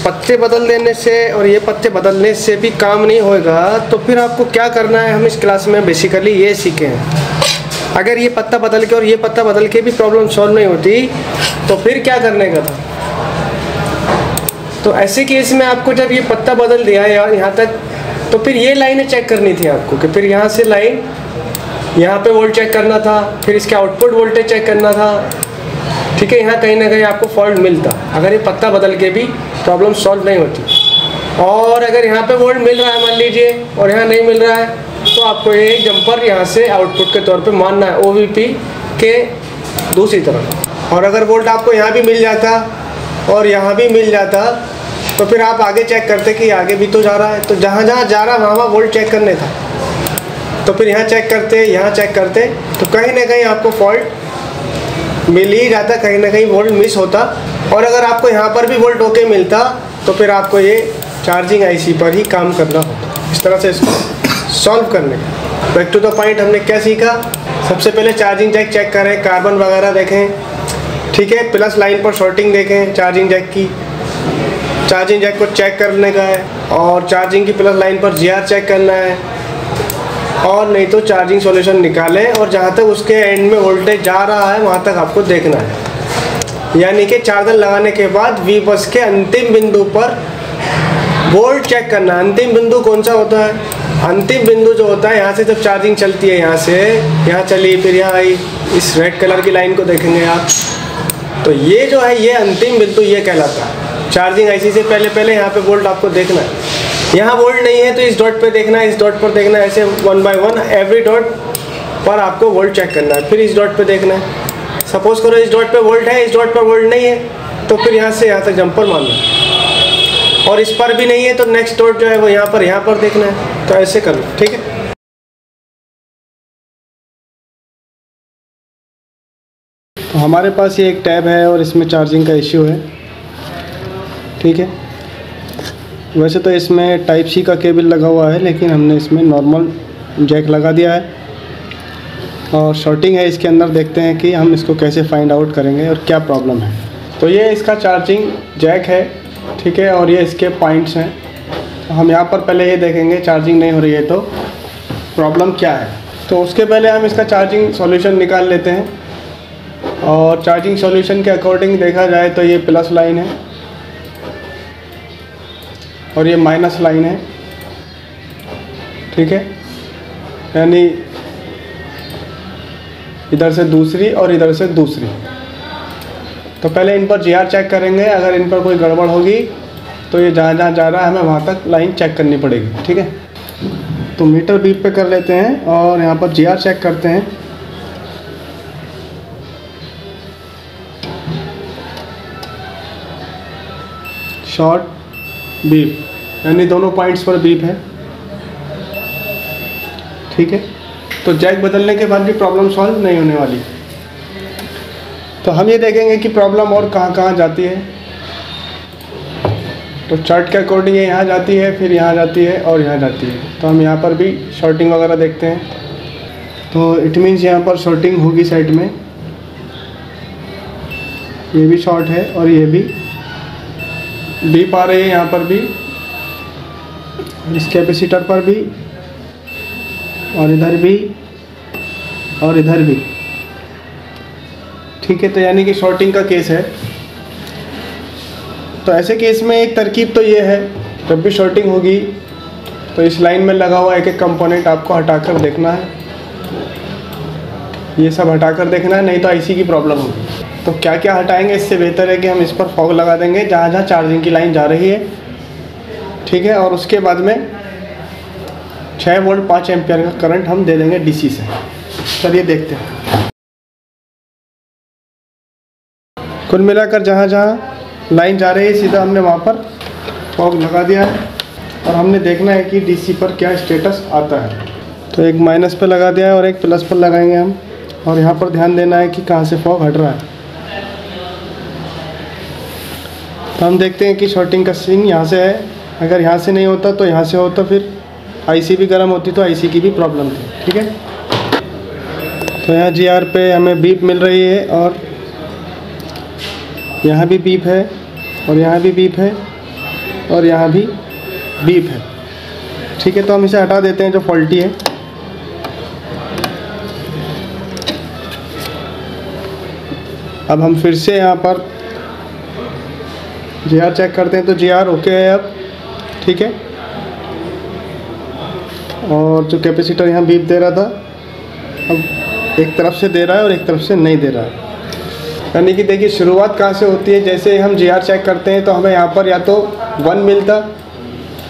B: पत्ते बदल देने से और ये पत्ते बदलने से भी काम नहीं होगा। तो फिर आपको क्या करना है, हम इस क्लास में बेसिकली ये सीखे हैं। अगर ये पत्ता बदल के और ये पत्ता बदल के भी प्रॉब्लम सॉल्व नहीं होती तो फिर क्या करने का था। तो ऐसे केस में आपको जब ये पत्ता बदल दिया यार यहाँ तक, तो फिर ये लाइनें चेक करनी थी आपको कि फिर यहाँ से लाइन यहाँ पे वोल्ट चेक करना था, फिर इसके आउटपुट वोल्टेज चेक करना था। ठीक है, यहाँ कहीं ना कहीं आपको फॉल्ट मिलता अगर ये पत्ता बदल के भी प्रॉब्लम सॉल्व नहीं होती। और अगर यहाँ पे वोल्ट मिल रहा है मान लीजिए और यहाँ नहीं मिल रहा है, तो आपको ये जंपर यहाँ से आउटपुट के तौर पे मानना है OVP के दूसरी तरफ। और अगर वोल्ट आपको यहाँ भी मिल जाता और यहाँ भी मिल जाता, तो फिर आप आगे चेक करते कि आगे भी तो जा रहा है, तो जहाँ जहाँ जा रहा है वहाँ वोल्ट चेक करने था। तो फिर यहाँ चेक करते, यहाँ चेक करते, तो कहीं ना कहीं आपको फॉल्ट मिल ही जाता, कहीं ना कहीं वोल्ट मिस होता। और अगर आपको यहाँ पर भी वोल्ट ओके मिलता, तो फिर आपको ये चार्जिंग IC पर ही काम करना होता। इस तरह से इसको सॉल्व करने का। बैक टू द पॉइंट, हमने क्या सीखा? सबसे पहले चार्जिंग जैक चेक करें, कार्बन वगैरह देखें। ठीक है, प्लस लाइन पर शॉर्टिंग देखें चार्जिंग जैक की, चार्जिंग जैक को चेक करने का है। और चार्जिंग की प्लस लाइन पर GR चेक करना है, और नहीं तो चार्जिंग सॉल्यूशन निकालें और जहाँ तक उसके एंड में वोल्टेज जा रहा है वहाँ तक आपको देखना है। यानी कि चार्जर लगाने के बाद V बस के अंतिम बिंदु पर वोल्ट चेक करना। अंतिम बिंदु कौन सा होता है? अंतिम बिंदु जो होता है यहाँ से जब चार्जिंग चलती है, यहाँ से यहाँ चली फिर यहाँ आई, इस रेड कलर की लाइन को देखेंगे आप, तो ये जो है ये अंतिम बिंदु ये कहलाता है। चार्जिंग IC से पहले पहले यहाँ पे वोल्ट आपको देखना है। यहाँ वोल्ट नहीं है तो इस डॉट पे देखना है, इस डॉट पर देखना है, ऐसे 1 by 1 एवरी डॉट पर आपको वोल्ट चेक करना है। फिर इस डॉट पे देखना है, सपोज करो इस डॉट पे वोल्ट है, इस डॉट पर वोल्ट नहीं है, तो फिर यहाँ से यहाँ तक जंपर मारना है। और इस पर भी नहीं है तो नेक्स्ट डॉट जो है वो यहाँ पर देखना है। तो ऐसे कर लो, ठीक है। तो हमारे पास ये एक टैब है और इसमें चार्जिंग का इश्यू है। ठीक है, वैसे तो इसमें टाइप C का केबल लगा हुआ है, लेकिन हमने इसमें नॉर्मल जैक लगा दिया है और शॉर्टिंग है इसके अंदर। देखते हैं कि हम इसको कैसे फाइंड आउट करेंगे और क्या प्रॉब्लम है। तो ये इसका चार्जिंग जैक है, ठीक है, और ये इसके पॉइंट्स हैं। तो हम यहाँ पर पहले ये देखेंगे चार्जिंग नहीं हो रही है तो प्रॉब्लम क्या है। तो उसके पहले हम इसका चार्जिंग सॉल्यूशन निकाल लेते हैं। और चार्जिंग सॉल्यूशन के अकॉर्डिंग देखा जाए तो ये प्लस लाइन है और ये माइनस लाइन है। ठीक है, यानी इधर से दूसरी और इधर से दूसरी। तो पहले इन पर GR चेक करेंगे। अगर इन पर कोई गड़बड़ होगी तो ये जहाँ जहाँ जा रहा है हमें वहाँ तक लाइन चेक करनी पड़ेगी। ठीक है, तो मीटर बीप पे कर लेते हैं और यहाँ पर GR चेक करते हैं। शॉर्ट बीप, यानी दोनों पॉइंट्स पर बीप है। ठीक है, तो जैक बदलने के बाद भी प्रॉब्लम सॉल्व नहीं होने वाली। तो हम ये देखेंगे कि प्रॉब्लम और कहाँ कहाँ जाती है। तो चार्ट के अकॉर्डिंग ये यहाँ जाती है, फिर यहाँ जाती है और यहाँ जाती है। तो हम यहाँ पर भी शॉर्टिंग वगैरह देखते हैं। तो इट मीन्स यहाँ पर शॉर्टिंग होगी साइड में, ये भी शॉर्ट है और ये भी बीप आ रही है यहाँ पर भी, इस कैपेसिटर पर भी, और इधर भी और इधर भी। ठीक है, तो यानी कि शॉर्टिंग का केस है। तो ऐसे केस में एक तरकीब तो ये है, जब भी शॉर्टिंग होगी तो इस लाइन में लगा हुआ एक एक कंपोनेंट आपको हटाकर देखना है। ये सब हटाकर देखना है, नहीं तो IC की प्रॉब्लम होगी। तो क्या क्या हटाएंगे, इससे बेहतर है कि हम इस पर फॉग लगा देंगे जहाँ जहाँ चार्जिंग की लाइन जा रही है। ठीक है, और उसके बाद में 6 वोल्ट 5 एम्पियर का करंट हम दे देंगे DC से। चलिए देखते हैं। कुल मिलाकर जहाँ जहाँ लाइन जा रही है सीधा हमने वहाँ पर फॉग लगा दिया है और हमने देखना है कि DC पर क्या स्टेटस आता है। तो एक माइनस पे लगा दिया है और एक प्लस पर लगाएंगे हम, और यहाँ पर ध्यान देना है कि कहाँ से फॉग हट रहा है। तो हम देखते हैं कि शॉर्टिंग का सीन यहाँ से है। अगर यहाँ से नहीं होता तो यहाँ से होता, फिर IC भी गर्म होती तो IC की भी प्रॉब्लम थी। ठीक है, तो यहाँ GR पे हमें बीप मिल रही है और यहाँ भी बीप है और यहाँ भी बीप है और यहाँ भी बीप है। ठीक है, तो हम इसे हटा देते हैं जो फॉल्टी है। अब हम फिर से यहाँ पर GR चेक करते हैं। तो GR ओके है अब। ठीक है, और जो कैपेसिटर यहाँ बीप दे रहा था अब एक तरफ से दे रहा है और एक तरफ से नहीं दे रहा है। यानी कि देखिए शुरुआत कहाँ से होती है, जैसे हम GR चेक करते हैं तो हमें यहाँ पर या तो 1 मिलता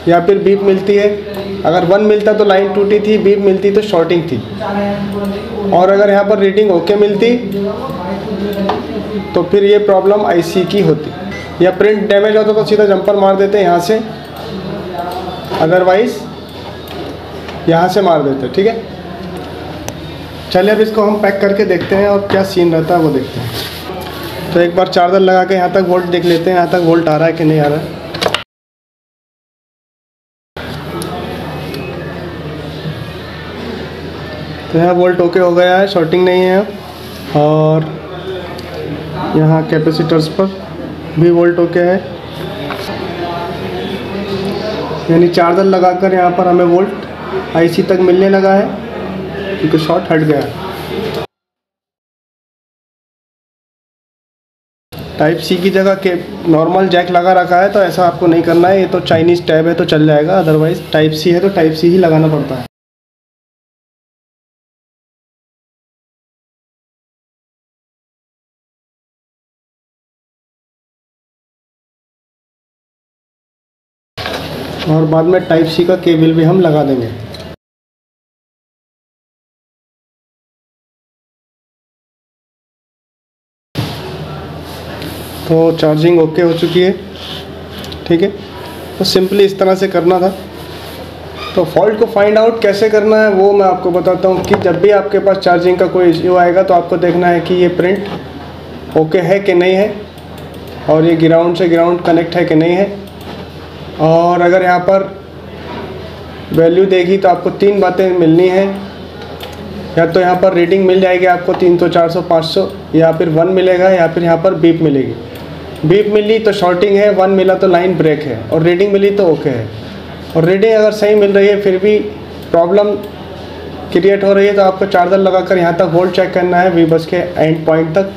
B: या फिर बीप मिलती है। अगर 1 मिलता तो लाइन टूटी थी, बीप मिलती तो शॉर्टिंग थी। और अगर यहाँ पर रीडिंग ओके मिलती तो फिर ये प्रॉब्लम IC की होती, या प्रिंट डैमेज होता तो सीधा जंपर मार देते यहाँ से, अदरवाइज यहाँ से मार देते। ठीक है, चलिए अब इसको हम पैक करके देखते हैं और क्या सीन रहता है वो देखते हैं। तो एक बार चार्जर लगा के यहाँ तक वोल्ट देख लेते हैं, यहाँ तक वोल्ट आ रहा है कि नहीं आ रहा है। तो यहाँ वोल्ट ओके हो गया है, शॉर्टिंग नहीं है। और यहाँ कैपेसिटर्स पर भी वोल्ट ओके है, यानी चार्जर लगाकर यहाँ पर हमें वोल्ट IC तक मिलने लगा है क्योंकि शॉर्ट हट गया है। टाइप C की जगह के नॉर्मल जैक लगा रखा है, तो ऐसा आपको नहीं करना है। ये तो चाइनीज़ टैब है तो चल जाएगा, अदरवाइज टाइप C है तो टाइप C ही लगाना पड़ता है। और बाद में टाइप C का केबल भी हम लगा देंगे। तो चार्जिंग ओके हो चुकी है। ठीक है, तो सिंपली इस तरह से करना था। तो फॉल्ट को फाइंड आउट कैसे करना है वो मैं आपको बताता हूँ कि जब भी आपके पास चार्जिंग का कोई इश्यू आएगा तो आपको देखना है कि ये प्रिंट ओके है कि नहीं है, और ये ग्राउंड से ग्राउंड कनेक्ट है कि नहीं है। और अगर यहाँ पर वैल्यू देगी तो आपको 3 बातें मिलनी हैं, या तो यहाँ पर रीडिंग मिल जाएगी आपको 300, 400, 500, या फिर 1 मिलेगा, या फिर यहाँ पर बीप मिलेगी। बीप मिली तो शॉर्टिंग है, 1 मिला तो लाइन ब्रेक है, और रीडिंग मिली तो ओके है। और रीडिंग अगर सही मिल रही है फिर भी प्रॉब्लम क्रिएट हो रही है तो आपको चार्जर लगाकर यहाँ तक वोल्ट चेक करना है, V बस के एंड पॉइंट तक।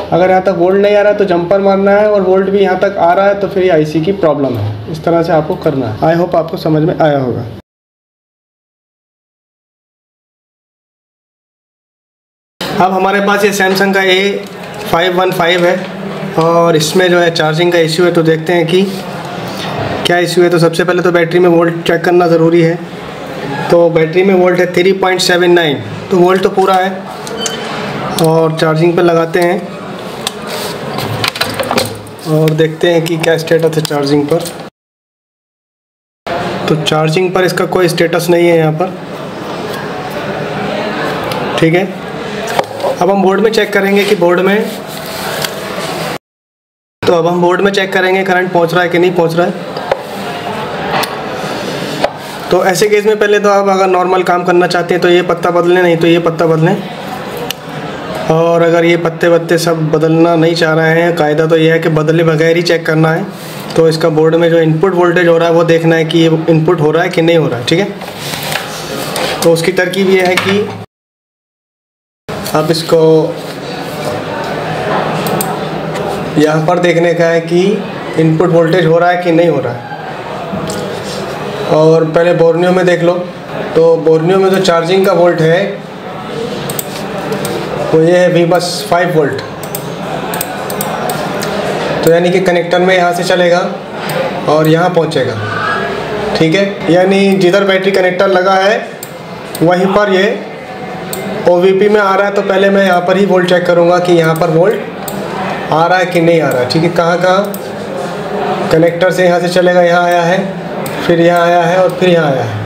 B: अगर यहाँ तक वोल्ट नहीं आ रहा है तो जंपर मारना है, और वोल्ट भी यहाँ तक आ रहा है तो फिर ये IC की प्रॉब्लम है। इस तरह से आपको करना है। आई होप आपको समझ में आया होगा। अब हमारे पास ये सैमसंग का A515 है, और इसमें जो है चार्जिंग का इश्यू है। तो देखते हैं कि क्या इश्यू है। तो सबसे पहले तो बैटरी में वोल्ट चेक करना ज़रूरी है। तो बैटरी में वोल्ट है 3.79, तो वोल्ट तो पूरा है। और चार्जिंग पे लगाते हैं और देखते हैं कि क्या स्टेटस है चार्जिंग पर। तो चार्जिंग पर इसका कोई स्टेटस नहीं है यहाँ पर। ठीक है, अब हम बोर्ड में चेक करेंगे कि बोर्ड में, तो अब हम बोर्ड में चेक करेंगे करंट पहुँच रहा है कि नहीं पहुँच रहा है। तो ऐसे केस में पहले तो आप अगर नॉर्मल काम करना चाहते हैं तो ये पत्ता बदलें, नहीं तो ये पत्ता बदलें। और अगर ये पत्ते वत्ते सब बदलना नहीं चाह रहे हैं, कायदा तो ये है कि बदले बगैर ही चेक करना है। तो इसका बोर्ड में जो इनपुट वोल्टेज हो रहा है वो देखना है कि ये इनपुट हो रहा है कि नहीं हो रहा है। ठीक है, तो उसकी तरकीब ये है कि आप इसको यहाँ पर देखने का है कि इनपुट वोल्टेज हो रहा है कि नहीं हो रहा है। और पहले बोर्नियो में देख लो। तो बोर्नियो में जो चार्जिंग का वोल्ट है वो ये है V बस 5 वोल्ट। तो यानी कि कनेक्टर में यहाँ से चलेगा और यहाँ पहुँचेगा। ठीक है, यानी जिधर बैटरी कनेक्टर लगा है वहीं पर ये OVP में आ रहा है। तो पहले मैं यहाँ पर ही वोल्ट चेक करूँगा कि यहाँ पर वोल्ट आ रहा है कि नहीं आ रहा है। ठीक है, कहाँ कहाँ कनेक्टर से यहाँ से चलेगा, यहाँ आया है, फिर यहाँ आया है और फिर यहाँ आया है।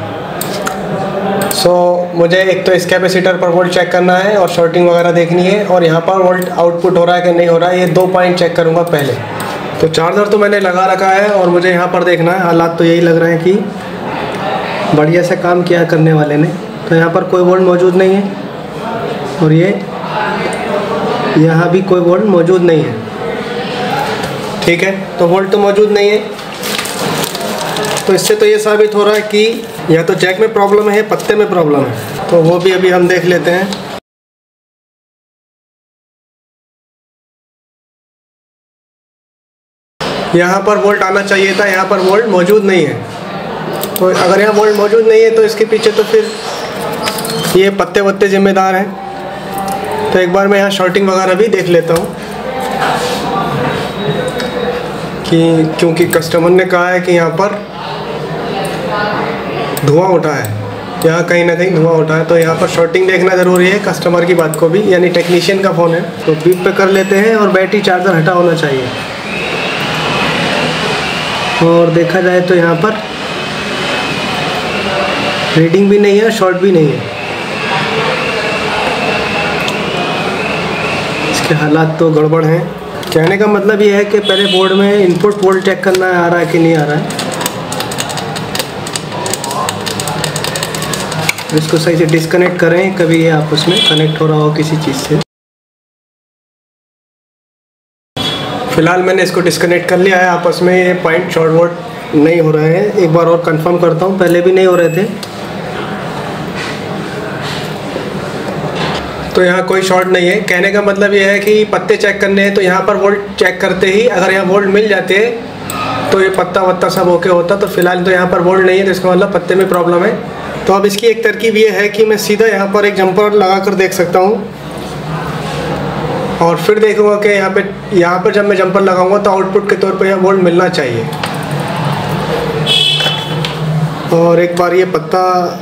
B: मुझे एक तो इस कैपेसिटर पर वोल्ट चेक करना है और शॉर्टिंग वगैरह देखनी है, और यहाँ पर वोल्ट आउटपुट हो रहा है कि नहीं हो रहा है, ये 2 पॉइंट चेक करूँगा पहले। तो चार्जर तो मैंने लगा रखा है और मुझे यहाँ पर देखना है। हालात तो यही लग रहे हैं कि बढ़िया से काम किया करने वाले ने। तो यहाँ पर कोई वोल्ट मौजूद नहीं है, और ये यहाँ भी कोई वोल्ट मौजूद नहीं है। ठीक है, तो वोल्ट तो मौजूद नहीं है। तो इससे तो ये साबित हो रहा है कि या तो जैक में प्रॉब्लम है, पत्ते में प्रॉब्लम है। तो वो भी अभी हम देख लेते हैं। यहाँ पर वोल्ट आना चाहिए था, यहाँ पर वोल्ट मौजूद नहीं है। तो अगर यहाँ वोल्ट मौजूद नहीं है तो इसके पीछे तो फिर ये पत्ते वत्ते जिम्मेदार हैं। तो एक बार मैं यहाँ शॉर्टिंग वगैरह भी देख लेता हूँ क्योंकि कस्टमर ने कहा है कि यहाँ पर धुआं उठा है, यहाँ कहीं ना कहीं धुआं उठा है। तो यहाँ पर शॉर्टिंग देखना ज़रूरी है, कस्टमर की बात को भी, यानी टेक्नीशियन का फ़ोन है। तो बीप पे कर लेते हैं और बैटरी चार्जर हटा होना चाहिए। और देखा जाए तो यहाँ पर रीडिंग भी नहीं है, शॉर्ट भी नहीं है। इसके हालात तो गड़बड़ हैं। कहने का मतलब ये है कि पहले बोर्ड में इनपुट वोल्ट चेक करना आ रहा है कि नहीं आ रहा है। इसको सही से डिस्कनेक्ट करें, कभी ये आपस में कनेक्ट हो रहा हो किसी चीज़ से। फिलहाल मैंने इसको डिस्कनेक्ट कर लिया है, आपस में ये पॉइंट शॉर्ट वोल्ट नहीं हो रहे हैं। एक बार और कंफर्म करता हूँ, पहले भी नहीं हो रहे थे। तो यहाँ कोई शॉर्ट नहीं है। कहने का मतलब ये है कि पत्ते चेक करने हैं तो यहाँ पर वोल्ट चेक करते ही अगर यहाँ वोल्ट मिल जाते तो ये पत्ता वत्ता सब ओके होता। तो फिलहाल तो यहाँ पर वोल्ट नहीं है, तो इसका मतलब पत्ते में प्रॉब्लम है। तो अब इसकी एक तरकीब ये है कि मैं सीधा यहाँ पर एक जंपर लगा कर देख सकता हूँ और फिर देखूँगा कि यहाँ पर जब मैं जंपर लगाऊंगा तो आउटपुट के तौर पर यह वोल्ट मिलना चाहिए। और एक बार ये पत्ता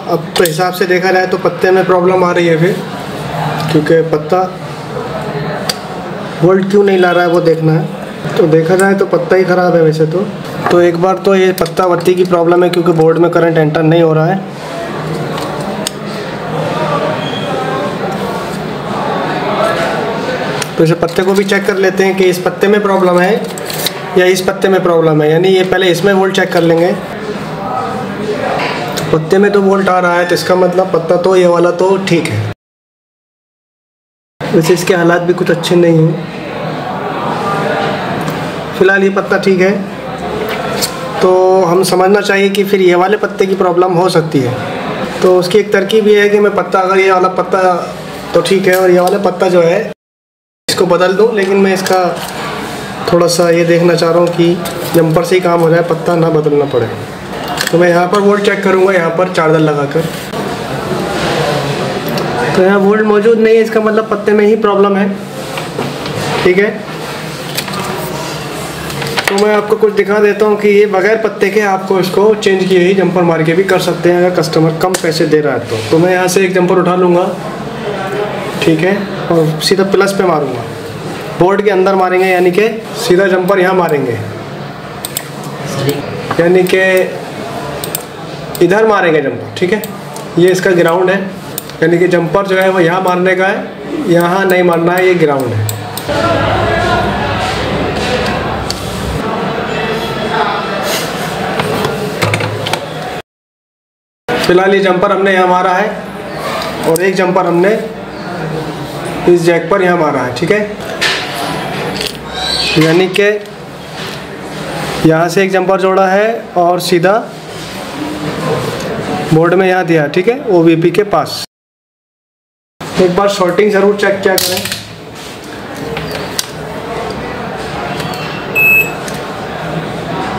B: अब तो हिसाब से देखा जाए तो पत्ते में प्रॉब्लम आ रही है फिर, क्योंकि पत्ता वोल्ट क्यों नहीं ला रहा है वो देखना है। तो देखा जाए तो पत्ता ही ख़राब है वैसे तो एक बार तो ये पत्ता वत्ती की प्रॉब्लम है, क्योंकि बोर्ड में करंट एंटर नहीं हो रहा है। तो इस पत्ते को भी चेक कर लेते हैं कि इस पत्ते में प्रॉब्लम है या इस पत्ते में प्रॉब्लम है। यानी ये पहले इसमें वोल्ट चेक कर लेंगे। पत्ते में तो वोल्ट आ रहा है, तो इसका मतलब पत्ता तो ये वाला तो ठीक है। वैसे इसके हालात भी कुछ अच्छे नहीं हैं। फिलहाल ये पत्ता ठीक है, तो हम समझना चाहिए कि फिर ये वाले पत्ते की प्रॉब्लम हो सकती है। तो उसकी एक तरकीब ये है कि मैं पत्ता, अगर ये वाला पत्ता तो ठीक है और ये वाला पत्ता जो है इसको बदल दूं, लेकिन मैं इसका थोड़ा सा ये देखना चाह रहा हूँ कि जंपर से ही काम हो जाए, पत्ता ना बदलना पड़े। तो मैं यहाँ पर वोल्ट चेक करूँगा, यहाँ पर चार्जर लगाकर। तो यहाँ वोल्ट मौजूद नहीं है, इसका मतलब पत्ते में ही प्रॉब्लम है। ठीक है, तो मैं आपको कुछ दिखा देता हूँ कि ये बगैर पत्ते के आपको इसको चेंज किए ही जंपर मार के भी कर सकते हैं, अगर कस्टमर कम पैसे दे रहा है तो मैं यहाँ से एक जंपर उठा लूँगा, ठीक है, और सीधा प्लस पे मारूँगा। बोर्ड के अंदर मारेंगे, यानी कि सीधा जंपर यहाँ मारेंगे, यानी कि इधर मारेंगे जंपर। ठीक है, ये इसका ग्राउंड है, यानी कि जंपर जो है वो यहाँ मारने का है, यहाँ नहीं मारना है, ये ग्राउंड है। फिलहाल ये जंपर हमने यहाँ मारा है और एक जंपर हमने इस जैक पर यहाँ मारा है। ठीक है, यानी कि यहाँ से एक जंपर जोड़ा है और सीधा बोर्ड में यहाँ दिया। ठीक है, OVP के पास। एक बार शॉर्टिंग ज़रूर चेक क्या करें।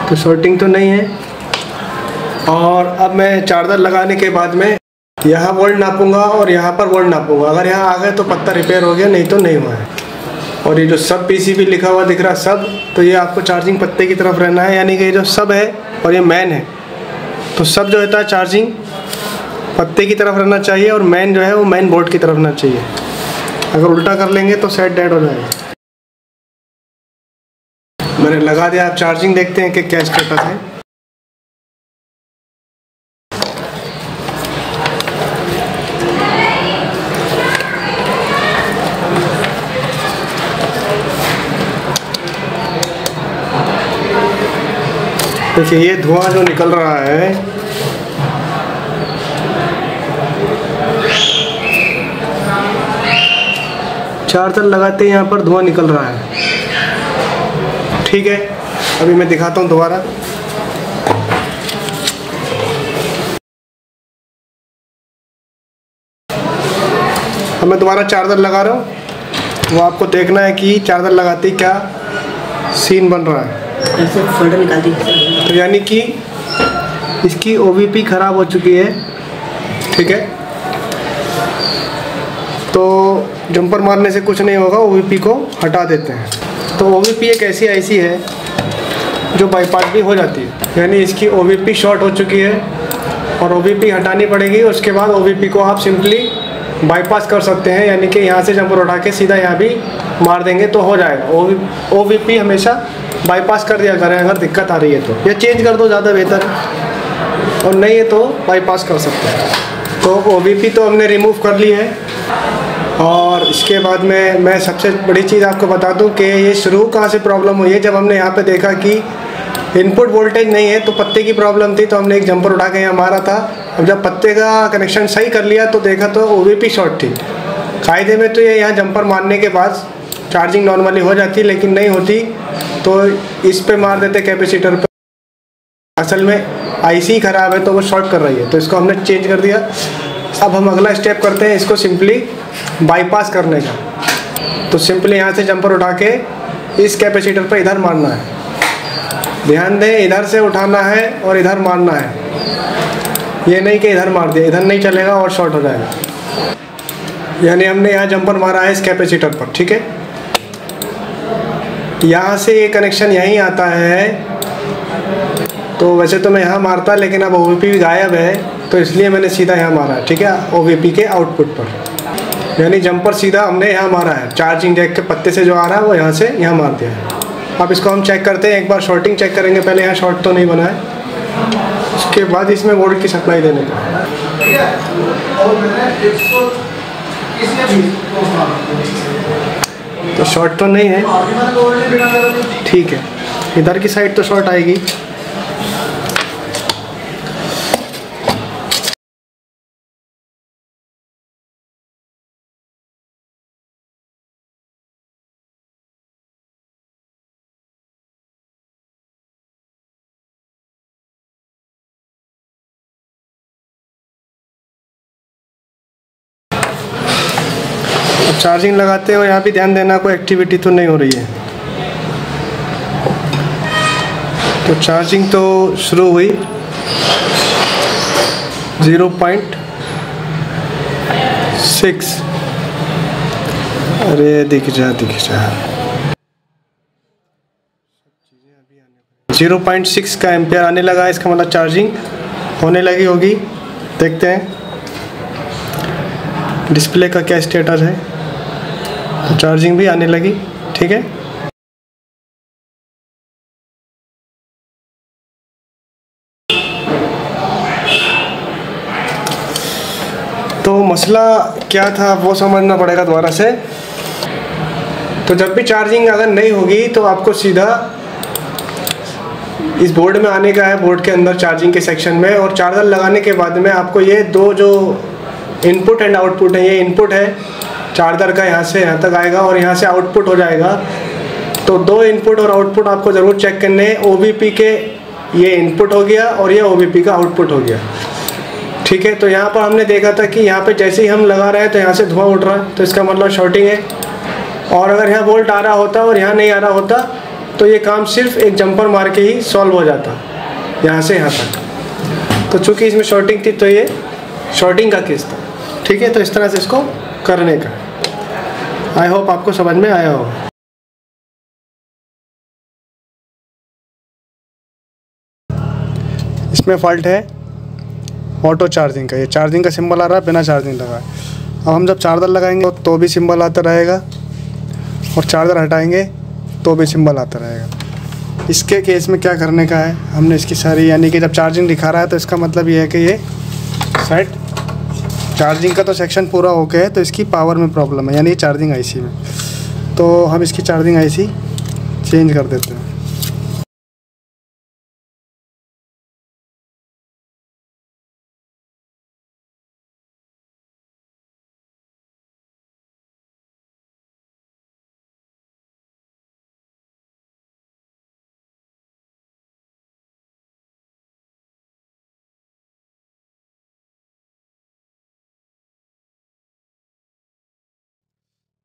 B: तो शॉर्टिंग तो नहीं है। और अब मैं चार्जर लगाने के बाद में यहाँ वोल्ट नापूंगा और यहाँ पर वोल्ट नापूंगा। अगर यहाँ आ गए तो पत्ता रिपेयर हो गया, नहीं तो नहीं हुआ है। और ये जो सब PCB लिखा हुआ दिख रहा है सब, तो ये आपको चार्जिंग पत्ते की तरफ रहना है, यानी कि ये जो सब है और ये मैन है, तो सब जो होता है चार्जिंग पत्ते की तरफ रहना चाहिए और मैन जो है वो मैन बोर्ड की तरफ रहना चाहिए। अगर उल्टा कर लेंगे तो सेट डेड हो जाएगा। मैंने लगा दिया, आप चार्जिंग देखते हैं कि क्या स्टेटस है। देखिए ये धुआं जो निकल रहा है, चार्जर लगाते ही यहाँ पर धुआं निकल रहा है। ठीक है, अभी मैं दिखाता हूँ दोबारा। अब मैं दोबारा चार्जर लगा रहा हूँ, वो आपको देखना है कि चार्जर लगाते ही क्या सीन बन रहा है।
C: फोल्डर निकाल दी।
B: तो यानी कि इसकी OVP ख़राब हो चुकी है। ठीक है, तो जंपर मारने से कुछ नहीं होगा, OVP को हटा देते हैं। तो OVP एक ऐसी IC है जो बाईपास भी हो जाती है, यानी इसकी OVP शॉर्ट हो चुकी है और OVP हटानी पड़ेगी। उसके बाद OVP को आप सिंपली बाईपास कर सकते हैं, यानी कि यहाँ से जंपर उठा के सीधा यहाँ भी मार देंगे तो हो जाएगा। OVP हमेशा बाईपास कर दिया करें अगर दिक्कत आ रही है तो, या चेंज कर दो ज़्यादा बेहतर है, और नहीं है तो बाईपास कर सकते हैं। तो OVP तो हमने रिमूव कर ली है। और इसके बाद में मैं सबसे बड़ी चीज़ आपको बता दूं कि ये शुरू कहाँ से प्रॉब्लम हुई है। जब हमने यहाँ पे देखा कि इनपुट वोल्टेज नहीं है तो पत्ते की प्रॉब्लम थी, तो हमने एक जंपर उठा के यहाँ मारा था। अब जब पत्ते का कनेक्शन सही कर लिया तो देखा तो OVP शॉर्ट थी। कायदे में तो ये यहाँ जंपर मारने के बाद चार्जिंग नॉर्मली हो जाती, लेकिन नहीं होती तो इस पे मार देते कैपेसिटर पर। असल में IC ख़राब है तो वो शॉर्ट कर रही है, तो इसको हमने चेंज कर दिया। अब हम अगला स्टेप करते हैं इसको सिंपली बाईपास करने का। तो सिंपली यहाँ से जंपर उठा के इस कैपेसिटर पर इधर मारना है। ध्यान दें, इधर से उठाना है और इधर मारना है, ये नहीं कि इधर मार दिया, इधर नहीं चलेगा और शॉर्ट हो जाएगा। यानी हमने यहाँ जंपर मारा है इस कैपेसिटर पर, ठीक है। यहाँ से ये कनेक्शन यहीं आता है, तो वैसे तो मैं यहाँ मारता, लेकिन अब OVP भी गायब है तो इसलिए मैंने सीधा यहाँ मारा है, ठीक है, OVP के आउटपुट पर। यानी जंपर सीधा हमने यहाँ मारा है, चार्जिंग जैक के पत्ते से जो आ रहा है वो यहाँ से यहाँ मार दिया है। अब इसको हम चेक करते हैं, एक बार शॉर्टिंग चेक करेंगे। पहले यहाँ शॉर्ट तो नहीं बना है, उसके बाद इसमें वोल्ट की सप्लाई देने का। तो शॉर्ट तो नहीं है, ठीक है। इधर की साइड तो शॉर्ट आएगी। चार्जिंग लगाते हो यहाँ भी ध्यान देना कोई एक्टिविटी तो नहीं हो रही है। तो चार्जिंग तो शुरू हुई 0.6। अरे दिख जा 0.6 का एम्पियर आने लगा। इसका मतलब चार्जिंग होने लगी होगी। देखते हैं डिस्प्ले का क्या स्टेटस है। चार्जिंग भी आने लगी, ठीक है। तो मसला क्या था वो समझना पड़ेगा दोबारा से। तो जब भी चार्जिंग अगर नहीं होगी तो आपको सीधा इस बोर्ड में आने का है, बोर्ड के अंदर चार्जिंग के सेक्शन में, और चार्जर लगाने के बाद में आपको ये दो जो इनपुट एंड आउटपुट है, ये इनपुट है चार्जर का, यहाँ से यहाँ तक आएगा और यहाँ से आउटपुट हो जाएगा। तो दो इनपुट और आउटपुट आपको ज़रूर चेक करने हैं। OVP के ये इनपुट हो गया और ये OVP का आउटपुट हो गया, ठीक है। तो यहाँ पर हमने देखा था कि यहाँ पे जैसे ही हम लगा रहे हैं तो यहाँ से धुआं उठ रहा है, तो इसका मतलब शॉर्टिंग है। और अगर यहाँ वोल्ट आ रहा होता और यहाँ नहीं आ रहा होता तो ये काम सिर्फ एक जंपर मार के ही सॉल्व हो जाता, यहाँ से यहाँ तक। तो चूँकि इसमें शॉर्टिंग थी तो ये शॉर्टिंग का केस था, ठीक है। तो इस तरह से इसको करने का। आई होप आपको समझ में आया हो। इसमें फॉल्ट है ऑटो चार्जिंग का। ये चार्जिंग का सिंबल आ रहा है बिना चार्जिंग लगाए। अब हम जब चार्जर लगाएंगे तो भी सिंबल आता रहेगा और चार्जर हटाएंगे तो भी सिंबल आता रहेगा। इसके केस में क्या करने का है, हमने इसकी सारी, यानी कि जब चार्जिंग दिखा रहा है तो इसका मतलब ये है कि ये सेट चार्जिंग का तो सेक्शन पूरा ओके है, तो इसकी पावर में प्रॉब्लम है, यानी चार्जिंग IC में। तो हम इसकी चार्जिंग IC चेंज कर देते हैं।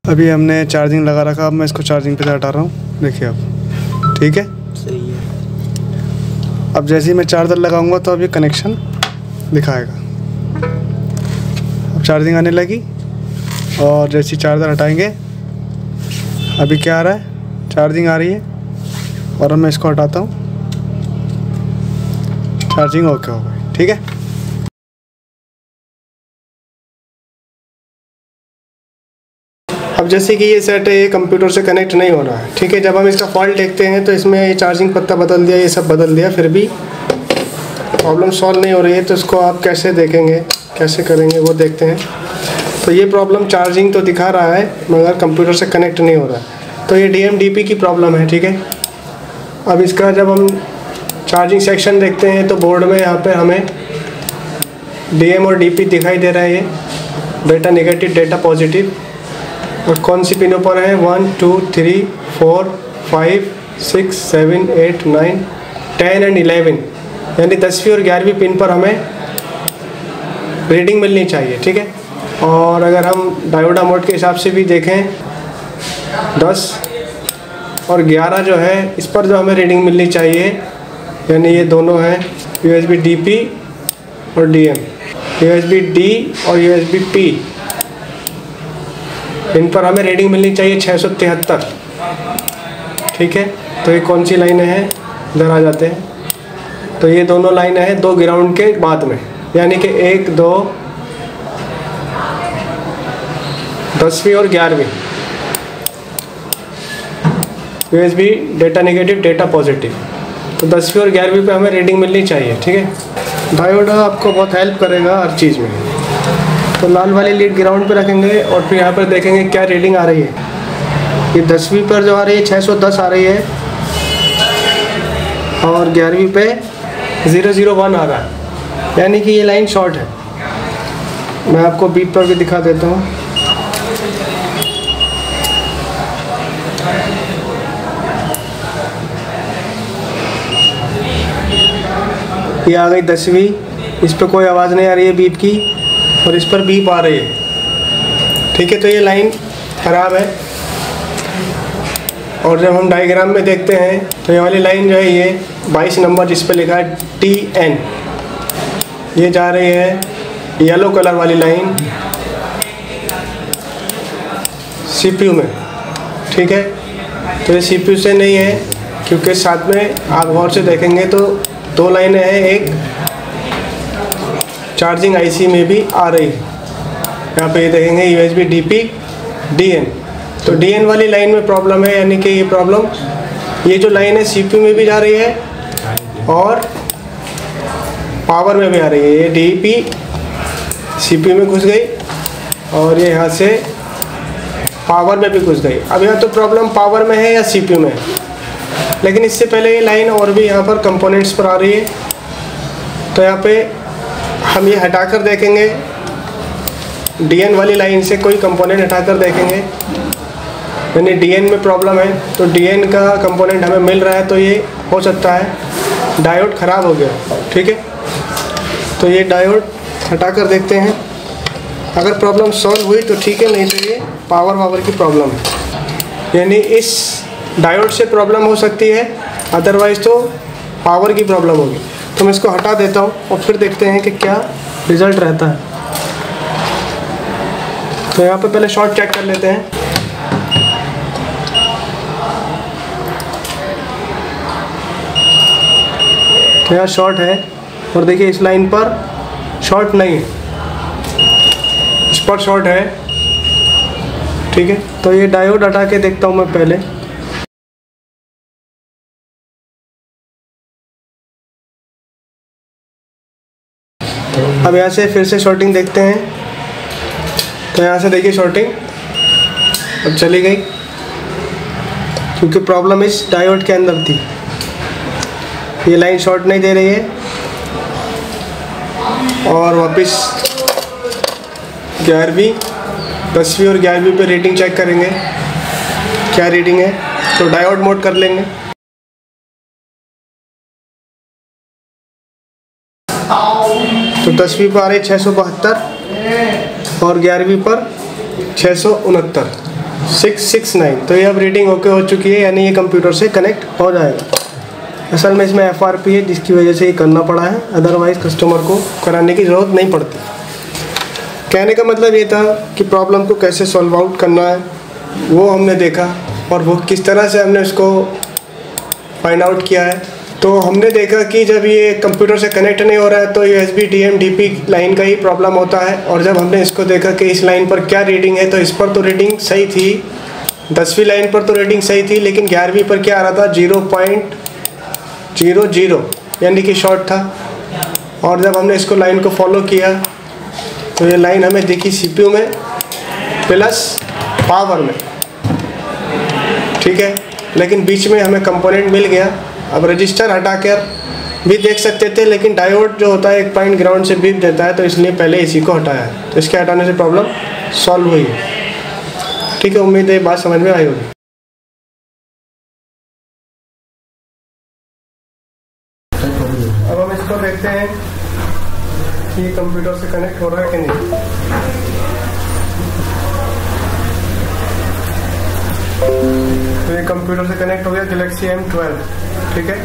B: अभी हमने चार्जिंग लगा रखा, अब मैं इसको चार्जिंग पे से हटा रहा हूँ। देखिए अब ठीक है,
A: सही है।
B: अब जैसे ही मैं चार्जर लगाऊंगा तो अब ये कनेक्शन दिखाएगा। अब चार्जिंग आने लगी। और जैसी चार्जर हटाएंगे अभी क्या आ रहा है, चार्जिंग आ रही है। और अब मैं इसको हटाता हूँ, चार्जिंग ओके हो गई। ठीक है, अब जैसे कि ये सेट है, ये कंप्यूटर से कनेक्ट नहीं हो रहा है। ठीक है, जब हम इसका फॉल्ट देखते हैं तो इसमें ये चार्जिंग पत्ता बदल दिया, ये सब बदल दिया, फिर भी प्रॉब्लम सॉल्व नहीं हो रही है। तो इसको आप कैसे देखेंगे, कैसे करेंगे वो देखते हैं। तो ये प्रॉब्लम चार्जिंग तो दिखा रहा है मगर कंप्यूटर से कनेक्ट नहीं हो रहा है, तो ये DM-DP की प्रॉब्लम है। ठीक है, अब इसका जब हम चार्जिंग सेक्शन देखते हैं तो बोर्ड में यहाँ पे हमें DM और DP दिखाई दे रहा है, ये डेटा नेगेटिव डेटा पॉजिटिव। और कौन सी पिनों पर है, 1 2 3 4 5 6 7 8 9 10 एंड 11, यानी 10वीं और 11वीं पिन पर हमें रीडिंग मिलनी चाहिए। ठीक है, और अगर हम डायोड मोड के हिसाब से भी देखें 10 और 11 जो है, इस पर जो हमें रीडिंग मिलनी चाहिए, यानी ये दोनों हैं USB-DP और DM, USB-D और USB-P, इन पर हमें रीडिंग मिलनी चाहिए 673। ठीक है, तो ये कौन सी लाइनें हैं, इधर आ जाते हैं। तो ये दोनों लाइनें हैं 2 ग्राउंड के बाद में, यानी कि 1 2 10वीं और 11वीं USB data negative data positive. तो 10वीं और 11वीं पे हमें रीडिंग मिलनी चाहिए। ठीक है, डायोड आपको बहुत हेल्प करेगा हर चीज़ में। तो लाल वाली लीड ग्राउंड पे रखेंगे और फिर यहाँ पर देखेंगे क्या रीडिंग आ रही है। ये 10वीं पर जो आ रही है 610 आ रही है, और 11वीं पे 001 आ रहा है, यानी कि ये लाइन शॉर्ट है। मैं आपको बीप पर भी दिखा देता हूँ। ये आ गई 10वीं, इस पर कोई आवाज़ नहीं आ रही है बीप की, और इस पर बीप आ रही है। ठीक है, तो ये लाइन ख़राब है। और जब हम डायग्राम में देखते हैं तो ये वाली लाइन जो है, ये 22 नंबर जिस पर लिखा है TN, ये जा रही है येलो कलर वाली लाइन CPU में। ठीक है, तो ये CPU से नहीं है, क्योंकि साथ में आप गौर से देखेंगे तो 2 लाइनें हैं, एक चार्जिंग IC में भी आ रही है। यहाँ पे ये देखेंगे USB-DP DN, तो DN वाली लाइन में प्रॉब्लम है, यानी कि ये प्रॉब्लम, ये जो लाइन है CPU में भी जा रही है और पावर में भी आ रही है। ये DP CPU में घुस गई और ये यहाँ से पावर में भी घुस गई। अब यहाँ तो प्रॉब्लम पावर में है या CPU में है, लेकिन इससे पहले ये लाइन और भी यहाँ पर कंपोनेंट्स पर आ रही है। तो यहाँ पे हम ये हटाकर देखेंगे, DN वाली लाइन से कोई कंपोनेंट हटाकर देखेंगे, यानी DN में प्रॉब्लम है, तो DN का कंपोनेंट हमें मिल रहा है, तो ये हो सकता है डायोड ख़राब हो गया। ठीक है, तो ये डायोड हटाकर देखते हैं, अगर प्रॉब्लम सॉल्व हुई तो ठीक है, नहीं तो ये पावर की प्रॉब्लम है, यानी इस डायोड से प्रॉब्लम हो सकती है, अदरवाइज़ तो पावर की प्रॉब्लम होगी। तो मैं इसको हटा देता हूँ और फिर देखते हैं कि क्या रिज़ल्ट रहता है। तो यहाँ पे पहले शॉर्ट चेक कर लेते हैं। तो यहाँ शॉर्ट है, और देखिए इस लाइन पर शॉर्ट नहीं है, इस पर शॉर्ट है। ठीक है, तो ये डायोड हटा के देखता हूँ मैं पहले। अब यहाँ से फिर से शॉर्टिंग देखते हैं। तो यहाँ से देखिए शॉर्टिंग अब चली गई, क्योंकि प्रॉब्लम इस डायोड के अंदर थी। ये लाइन शॉर्ट नहीं दे रही है, और वापस 11वीं 10वीं और 11वीं पे रीडिंग चेक करेंगे क्या रीडिंग है। तो डायोड मोड कर लेंगे। तो 10वीं पर आ रही 672 और 11वीं पर 669 669। तो ये अब रीडिंग ओके हो चुकी है, यानी ये कंप्यूटर से कनेक्ट हो जाएगा। असल में इसमें FRP है, जिसकी वजह से ये करना पड़ा है, अदरवाइज़ कस्टमर को कराने की ज़रूरत नहीं पड़ती। कहने का मतलब ये था कि प्रॉब्लम को कैसे सॉल्व आउट करना है वो हमने देखा, और वो किस तरह से हमने उसको फाइंड आउट किया है। तो हमने देखा कि जब ये कंप्यूटर से कनेक्ट नहीं हो रहा है तो USB DMDP लाइन का ही प्रॉब्लम होता है। और जब हमने इसको देखा कि इस लाइन पर क्या रीडिंग है, तो इस पर तो रीडिंग सही थी, 10वीं लाइन पर तो रीडिंग सही थी, लेकिन 11वीं पर क्या आ रहा था, 0.00 यानी कि शॉर्ट था। और जब हमने इसको लाइन को फॉलो किया तो ये लाइन हमें दिखी CPU में प्लस पावर में, ठीक है। लेकिन बीच में हमें कंपोनेंट मिल गया। अब रजिस्टर हटा कर भी देख सकते थे, लेकिन डायोड जो होता है एक पॉइंट ग्राउंड से बीप देता है, तो इसलिए पहले इसी को हटाया है। तो इसके हटाने से प्रॉब्लम सॉल्व हुई है, ठीक है। उम्मीद है बात समझ में आई होगी। अब हम इसको देखते हैं कि कंप्यूटर से कनेक्ट हो रहा है कि नहीं। तो ये कंप्यूटर से कनेक्ट हो गया गैलेक्सी M12, ठीक है।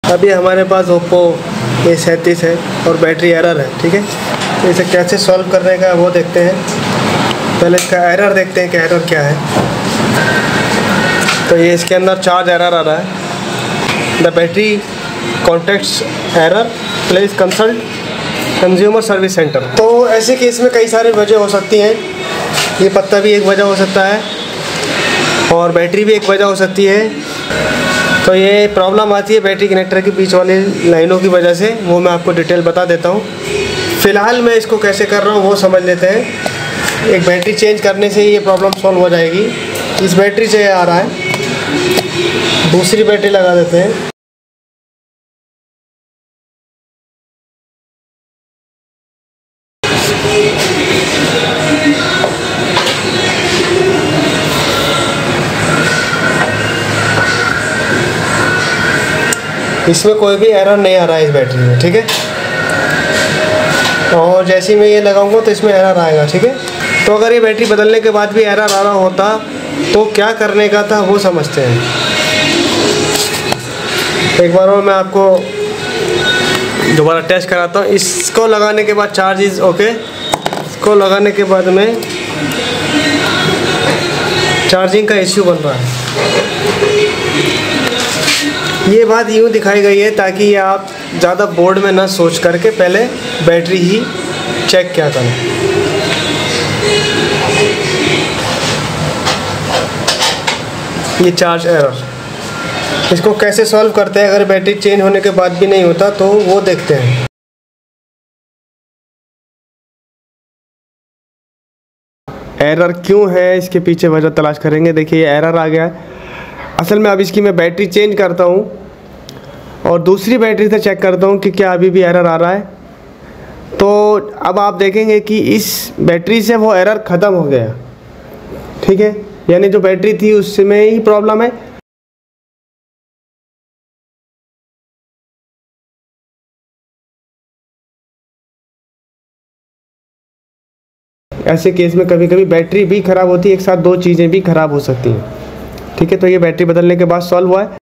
B: अभी हमारे पास Oppo A37 है और बैटरी एरर है, ठीक है। तो इसे कैसे सॉल्व करने का वो देखते हैं। पहले इसका एरर देखते हैं कि एरर क्या है। तो ये इसके अंदर चार्ज एरर आ रहा है, the battery contacts error, please consult consumer service centre. तो ऐसे केस में कई सारी वजह हो सकती हैं। ये पत्ता भी एक वजह हो सकता है और बैटरी भी एक वजह हो सकती है। तो ये प्रॉब्लम आती है बैटरी कनेक्टर के बीच वाली लाइनों की वजह से, वो मैं आपको डिटेल बता देता हूँ। फ़िलहाल मैं इसको कैसे कर रहा हूँ वो समझ लेते हैं। एक बैटरी चेंज करने से ये प्रॉब्लम सॉल्व हो जाएगी। इस बैटरी से आ रहा है, दूसरी बैटरी लगा देते हैं। इसमें कोई भी एरर नहीं आ रहा है इस बैटरी में, ठीक है। और जैसे ही मैं ये लगाऊंगा तो इसमें एरर आएगा, ठीक है। तो अगर ये बैटरी बदलने के बाद भी एरर आ रहा होता तो क्या करने का था वो समझते हैं। एक बार और मैं आपको दोबारा टेस्ट कराता हूँ। इसको लगाने के बाद चार्ज इज़ ओके, इसको लगाने के बाद में चार्जिंग का इश्यू बन रहा है। ये बात यूँ दिखाई गई है ताकि आप ज़्यादा बोर्ड में ना सोच करके पहले बैटरी ही चेक किया करें। ये चार्ज एरर, इसको कैसे सॉल्व करते हैं अगर बैटरी चेंज होने के बाद भी नहीं होता तो वो देखते हैं। एरर क्यों है इसके पीछे वजह तलाश करेंगे। देखिए ये एरर आ गया है। असल में अब इसकी मैं बैटरी चेंज करता हूँ और दूसरी बैटरी से चेक करता हूँ कि क्या अभी भी एरर आ रहा है। तो अब आप देखेंगे कि इस बैटरी से वो एरर ख़त्म हो गया, ठीक है। यानी जो बैटरी थी उसमें ही प्रॉब्लम है। ऐसे केस में कभी कभी बैटरी भी ख़राब होती है, एक साथ दो चीज़ें भी ख़राब हो सकती हैं, ठीक है। तो ये बैटरी बदलने के बाद सॉल्व हुआ है।